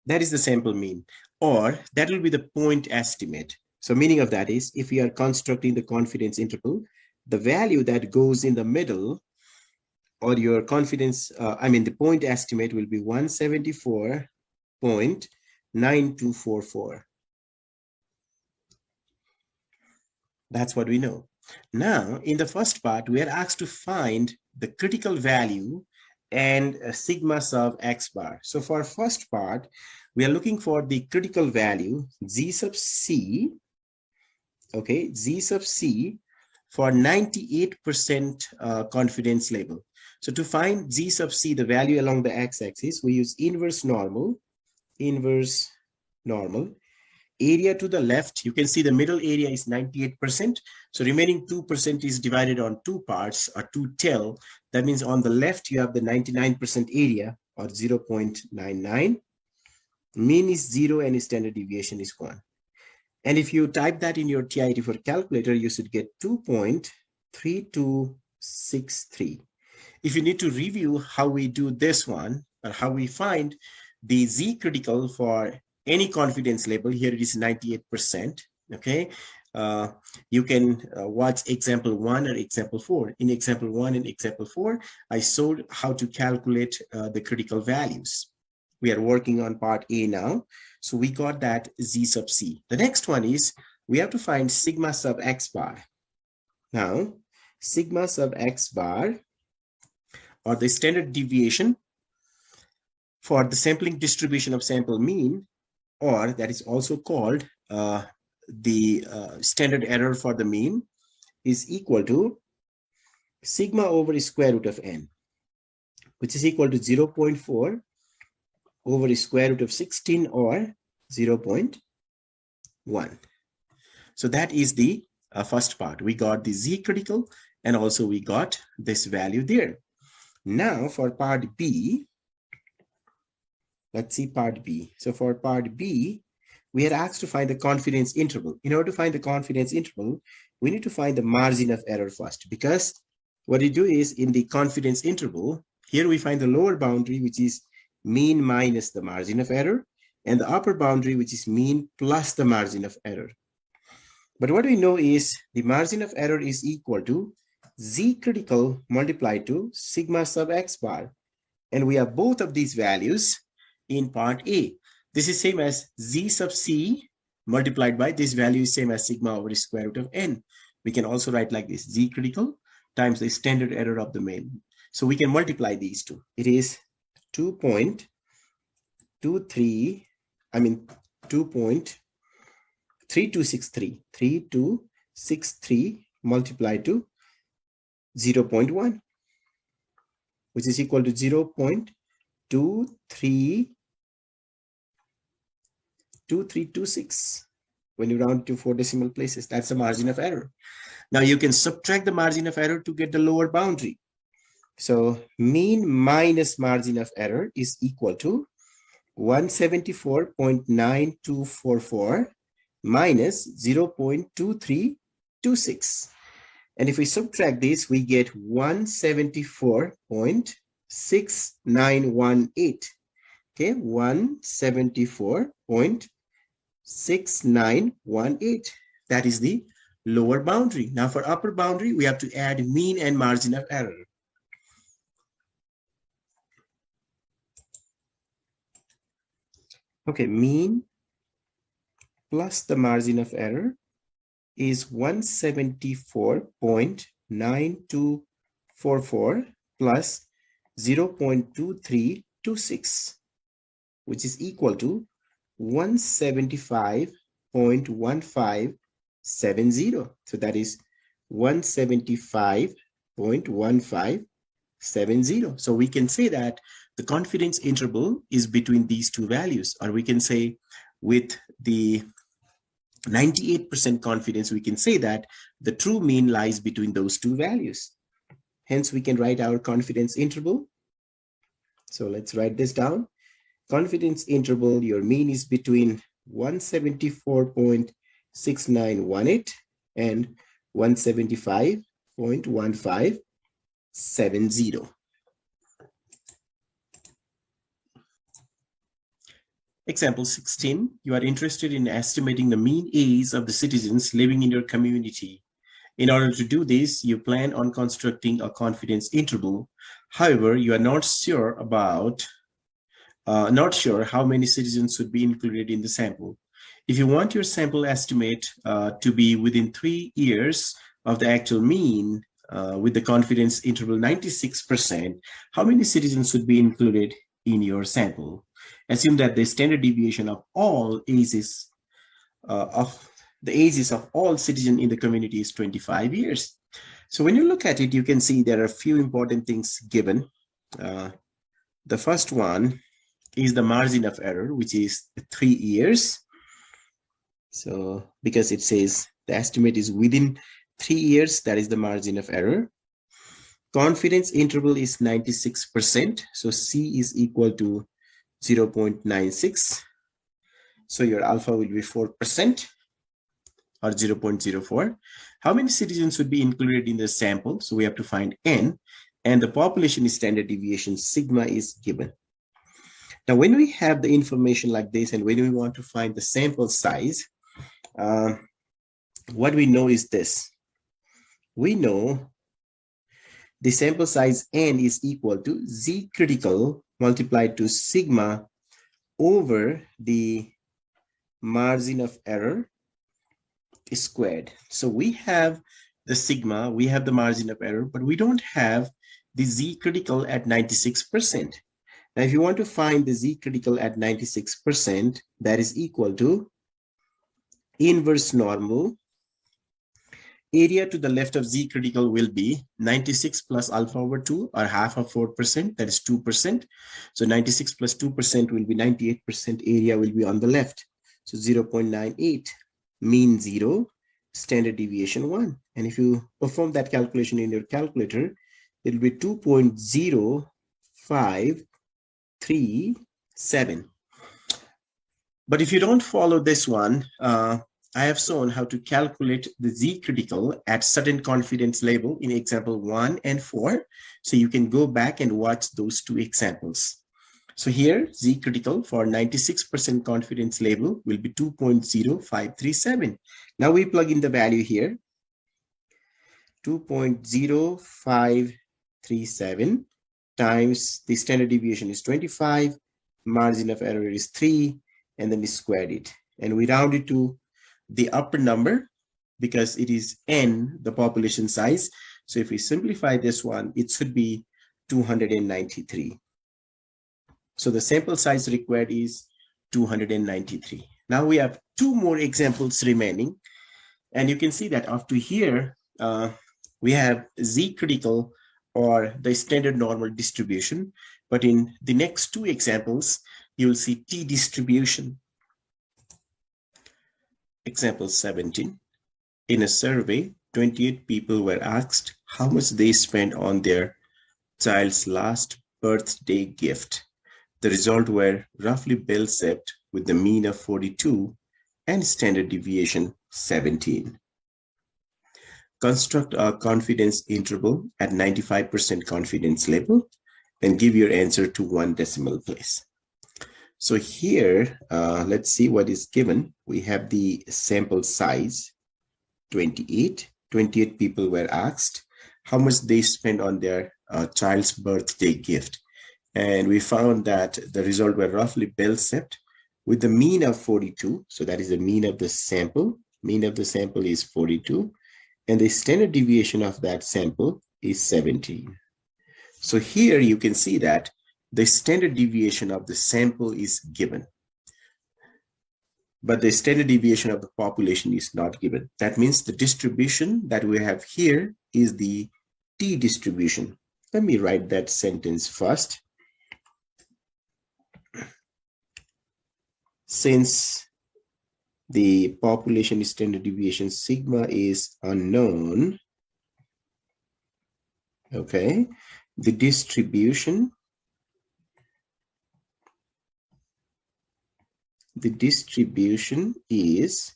That is the sample mean, or that will be the point estimate. So meaning of that is, if we are constructing the confidence interval, the value that goes in the middle, or your confidence, the point estimate will be 174.9244. That's what we know. Now, in the first part, we are asked to find the critical value and sigma sub x bar. So for first part, we are looking for the critical value, Z sub C, okay, Z sub C for 98% confidence level. So to find Z sub C, the value along the x-axis, we use inverse normal. Area to the left, you can see the middle area is 98%. So remaining 2% is divided on two parts or two tail. That means on the left, you have the 99% area or 0.99. Mean is 0 and standard deviation is 1. And if you type that in your TI-84 calculator, you should get 2.3263. If you need to review how we do this one or how we find the Z critical for any confidence level, here it is 98%. Okay, you can watch example 1 or example 4. In example 1 and example 4, I showed how to calculate the critical values. We are working on part A now. So we got that Z sub C. The next one is we have to find sigma sub x bar. Now, sigma sub x bar, or the standard deviation for the sampling distribution of sample mean, or that is also called the standard error for the mean, is equal to sigma over square root of n, which is equal to 0.4 over square root of 16, or 0.1. So that is the first part. We got the Z critical and also we got this value there. Now for part B, let's see part B. So for part B, we are asked to find the confidence interval. In order to find the confidence interval, we need to find the margin of error first, because what we do is in the confidence interval, here we find the lower boundary, which is mean minus the margin of error, and the upper boundary, which is mean plus the margin of error. But what we know is the margin of error is equal to Z critical multiplied to sigma sub x bar. And we have both of these values in part A. This is same as Z sub C multiplied by this value is same as sigma over the square root of n. We can also write like this, Z critical times the standard error of the mean. So we can multiply these two. It is 2.3263 multiplied to 0.1, which is equal to 0.2326 when you round to 4 decimal places. That's the margin of error. Now you can subtract the margin of error to get the lower boundary. So mean minus margin of error is equal to 174.9244 minus 0.2326. And if we subtract this, we get 174.6918. Okay, 174.6918. That is the lower boundary. Now for upper boundary, we have to add mean and margin of error. Okay, mean plus the margin of error is 174.9244 plus 0.2326, which is equal to 175.1570. So that is 175.1570. So we can say that the confidence interval is between these two values, or we can say with the 98% confidence, we can say that the true mean lies between those two values. Hence, we can write our confidence interval. So let's write this down. Confidence interval, your mean is between 174.6918 and 175.1570. Example 16, you are interested in estimating the mean age of the citizens living in your community. In order to do this, you plan on constructing a confidence interval. However, you are not sure how many citizens should be included in the sample. If you want your sample estimate to be within 3 years of the actual mean with the confidence interval 96%, how many citizens should be included in your sample? Assume that the standard deviation of all ages of all citizens in the community is 25 years. So when you look at it, you can see there are a few important things given. The first one is the margin of error, which is 3 years. So because it says the estimate is within 3 years, that is the margin of error. Confidence interval is 96%. So C is equal to 0.96. So your alpha will be 4% or 0.04. How many citizens would be included in the sample? So we have to find N, and the population standard deviation sigma is given. Now, when we have the information like this, and when we want to find the sample size, what we know is this. We know the sample size N is equal to Z critical multiplied to sigma over the margin of error squared. So we have the sigma, we have the margin of error, but we don't have the Z critical at 96%. Now, if you want to find the Z critical at 96%, that is equal to inverse normal. Area to the left of Z critical will be 96 plus alpha over 2, or half of 4%, that is 2%. So 96 plus 2% will be 98%, area will be on the left. So 0.98, mean 0, standard deviation 1. And if you perform that calculation in your calculator, it will be 2.0537. But if you don't follow this one, I have shown how to calculate the Z critical at certain confidence level in example 1 and 4. So you can go back and watch those two examples. So here, Z critical for 96% confidence level will be 2.0537. Now we plug in the value here. 2.0537 times the standard deviation is 25, margin of error is 3, and then we squared it. And we round it to the upper number because it is N, the population size. So if we simplify this one, it should be 293. So the sample size required is 293. Now we have 2 more examples remaining. And you can see that up to here, we have Z critical or the standard normal distribution. But in the next 2 examples, you will see T distribution. Example 17. In a survey, 28 people were asked how much they spent on their child's last birthday gift. The results were roughly bell-shaped with the mean of 42 and standard deviation 17. Construct a confidence interval at 95% confidence level and give your answer to 1 decimal place. So here, let's see what is given. We have the sample size, 28. 28 people were asked how much they spent on their child's birthday gift. And we found that the result were roughly bell-shaped with the mean of 42. So that is the mean of the sample. Mean of the sample is 42. And the standard deviation of that sample is 17. So here you can see that the standard deviation of the sample is given, but the standard deviation of the population is not given. That means the distribution that we have here is the t distribution. Let me write that sentence first. Since the population standard deviation sigma is unknown, okay, the distribution is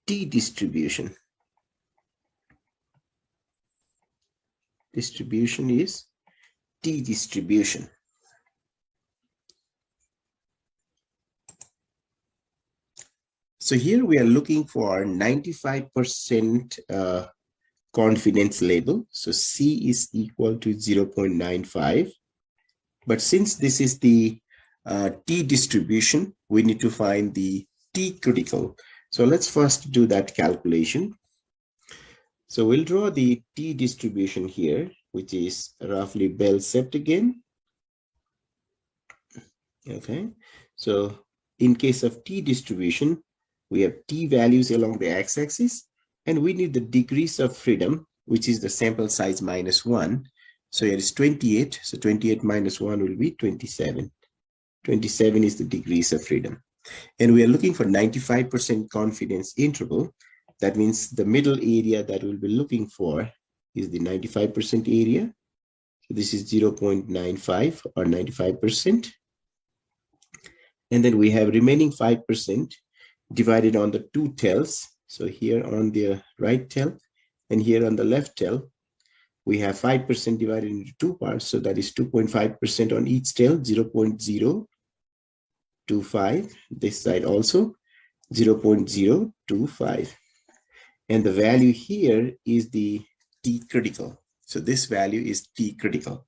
t distribution. Distribution is t distribution. So here we are looking for 95% confidence level. So C is equal to 0.95. But since this is the t distribution, we need to find the t critical. So let's first do that calculation. So we'll draw the t distribution here, which is roughly bell-shaped again. Okay, so in case of t distribution, we have t values along the x-axis, and we need the degrees of freedom, which is the sample size minus 1. So here is 28. So 28 minus 1 will be 27. 27 is the degrees of freedom. And we are looking for 95% confidence interval. That means the middle area that we'll be looking for is the 95% area. So this is 0.95 or 95%. And then we have remaining 5% divided on the two tails. So here on the right tail and here on the left tail, we have 5% divided into two parts. So that is 2.5% on each tail, 0.025. This side also 0.025. And the value here is the t critical. So this value is t critical.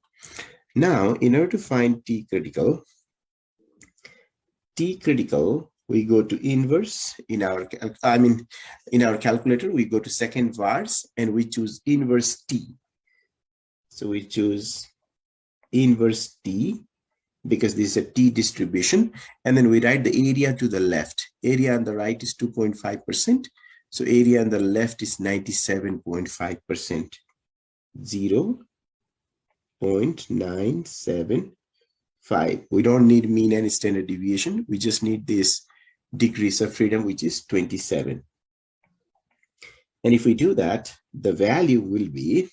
Now, in order to find t critical, we go to inverse in our calculator, we go to second vars and we choose inverse t. So we choose inverse t because this is a t distribution, and then we write the area to the left. Area on the right is 2.5%. So area on the left is 97.5%. 0.975. We don't need mean and standard deviation. We just need this degrees of freedom, which is 27. And if we do that, the value will be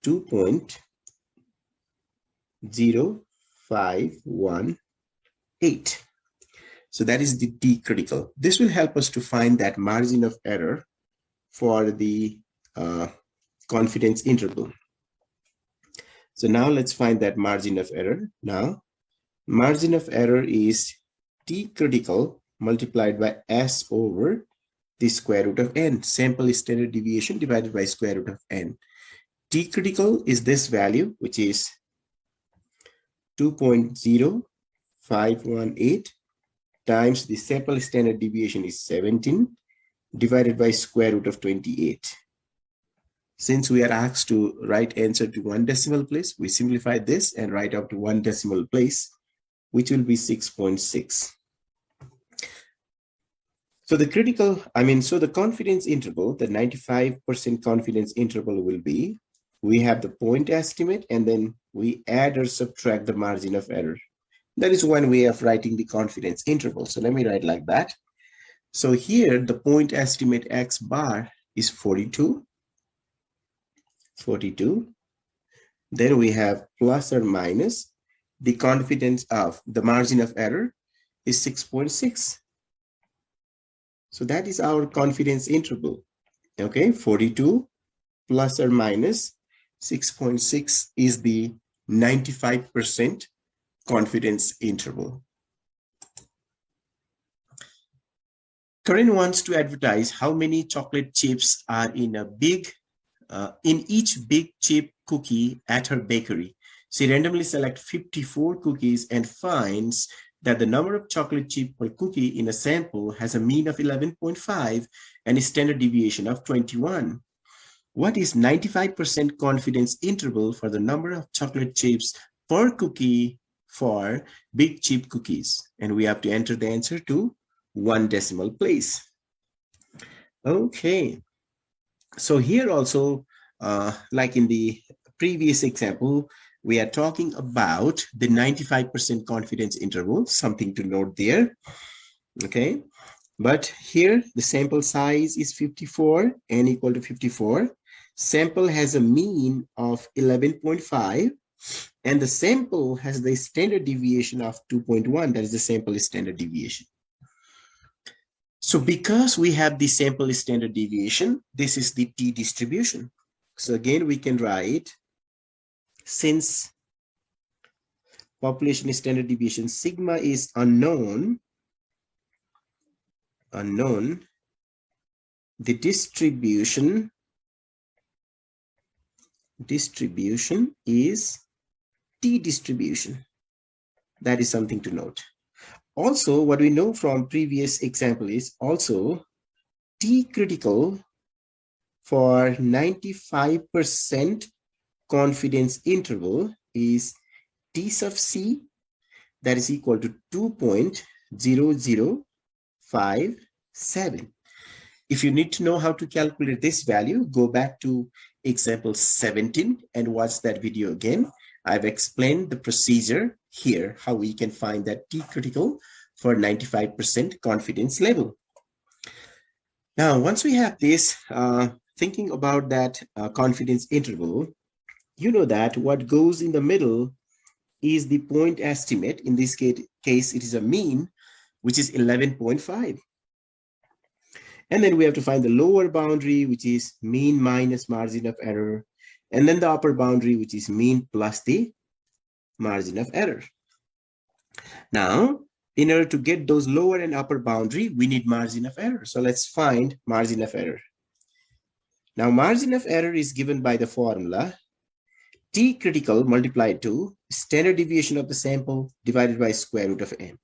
2.0518. So that is the t critical. This will help us to find that margin of error for the confidence interval. So now let's find that margin of error. Now, margin of error is t critical multiplied by s over the square root of n. Sample standard deviation divided by square root of n. T critical is this value, which is 2.0518 times the sample standard deviation is 17 divided by square root of 28. Since we are asked to write answer to 1 decimal place, we simplify this and write up to 1 decimal place, which will be 6.6. So the the confidence interval, the 95% confidence interval will be, we have the point estimate and then we add or subtract the margin of error. That is one way of writing the confidence interval. So let me write like that. So here the point estimate X bar is 42. Then we have plus or minus the confidence of the margin of error is 6.6. So that is our confidence interval. Okay, 42 plus or minus 6.6 is the 95% confidence interval. Karen wants to advertise how many chocolate chips are in each big chip cookie at her bakery. She randomly selects 54 cookies and finds that the number of chocolate chip per cookie in a sample has a mean of 11.5 and a standard deviation of 21. What is 95% confidence interval for the number of chocolate chips per cookie for big chip cookies? And we have to enter the answer to 1 decimal place. Okay, so here also, like in the previous example, we are talking about the 95% confidence interval, something to note there. Okay, but here the sample size is 54, n equal to 54. Sample has a mean of 11.5, and the sample has the standard deviation of 2.1. That is the sample standard deviation. So because we have the sample standard deviation, this is the t distribution. So again, we can write, since population standard deviation sigma is unknown, the distribution is t distribution. That is something to note. Also, what we know from previous example is also t critical for 95% confidence interval is t sub c, that is equal to 2.0057. If you need to know how to calculate this value, go back to example 17 and watch that video again. I've explained the procedure here, how we can find that t critical for 95% confidence level. Now, once we have this, thinking about that confidence interval, you know that what goes in the middle is the point estimate. In this case, it is a mean, which is 11.5. And then we have to find the lower boundary, which is mean minus margin of error. And then the upper boundary, which is mean plus the margin of error. Now, in order to get those lower and upper boundary, we need margin of error. So let's find margin of error. Now, margin of error is given by the formula t critical multiplied to standard deviation of the sample divided by square root of n.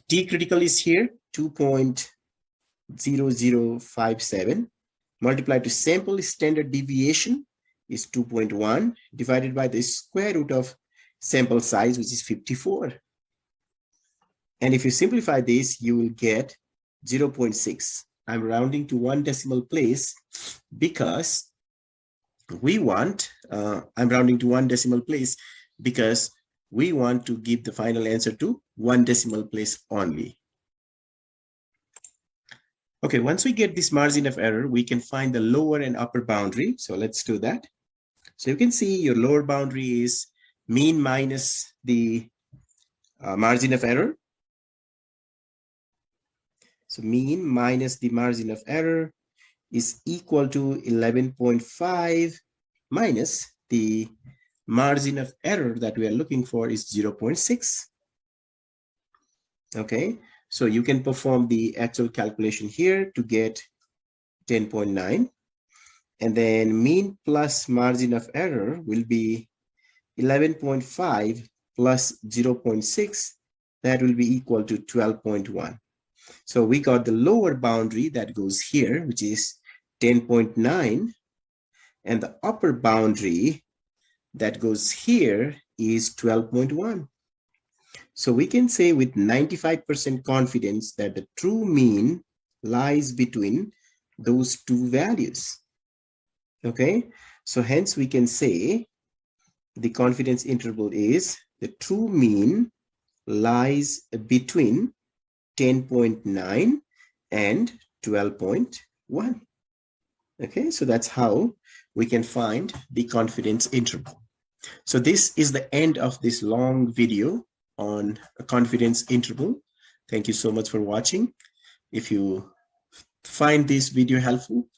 T critical is here, 2.0057 multiplied to sample standard deviation is 2.1 divided by the square root of sample size, which is 54. And if you simplify this, you will get 0.6. I'm rounding to 1 decimal place because we want, I'm rounding to 1 decimal place because we want to give the final answer to 1 decimal place only. Okay, once we get this margin of error, we can find the lower and upper boundary. So let's do that. So you can see your lower boundary is mean minus the margin of error. So mean minus the margin of error is equal to 11.5 minus the margin of error that we are looking for is 0.6. Okay, so you can perform the actual calculation here to get 10.9. And then mean plus margin of error will be 11.5 plus 0.6. That will be equal to 12.1. So we got the lower boundary that goes here, which is 10.9. And the upper boundary that goes here is 12.1. So we can say with 95% confidence that the true mean lies between those two values. Okay, so hence we can say the confidence interval is the true mean lies between 10.9 and 12.1. Okay, so that's how we can find the confidence interval. So this is the end of this long video on a confidence interval. Thank you so much for watching. If you find this video helpful,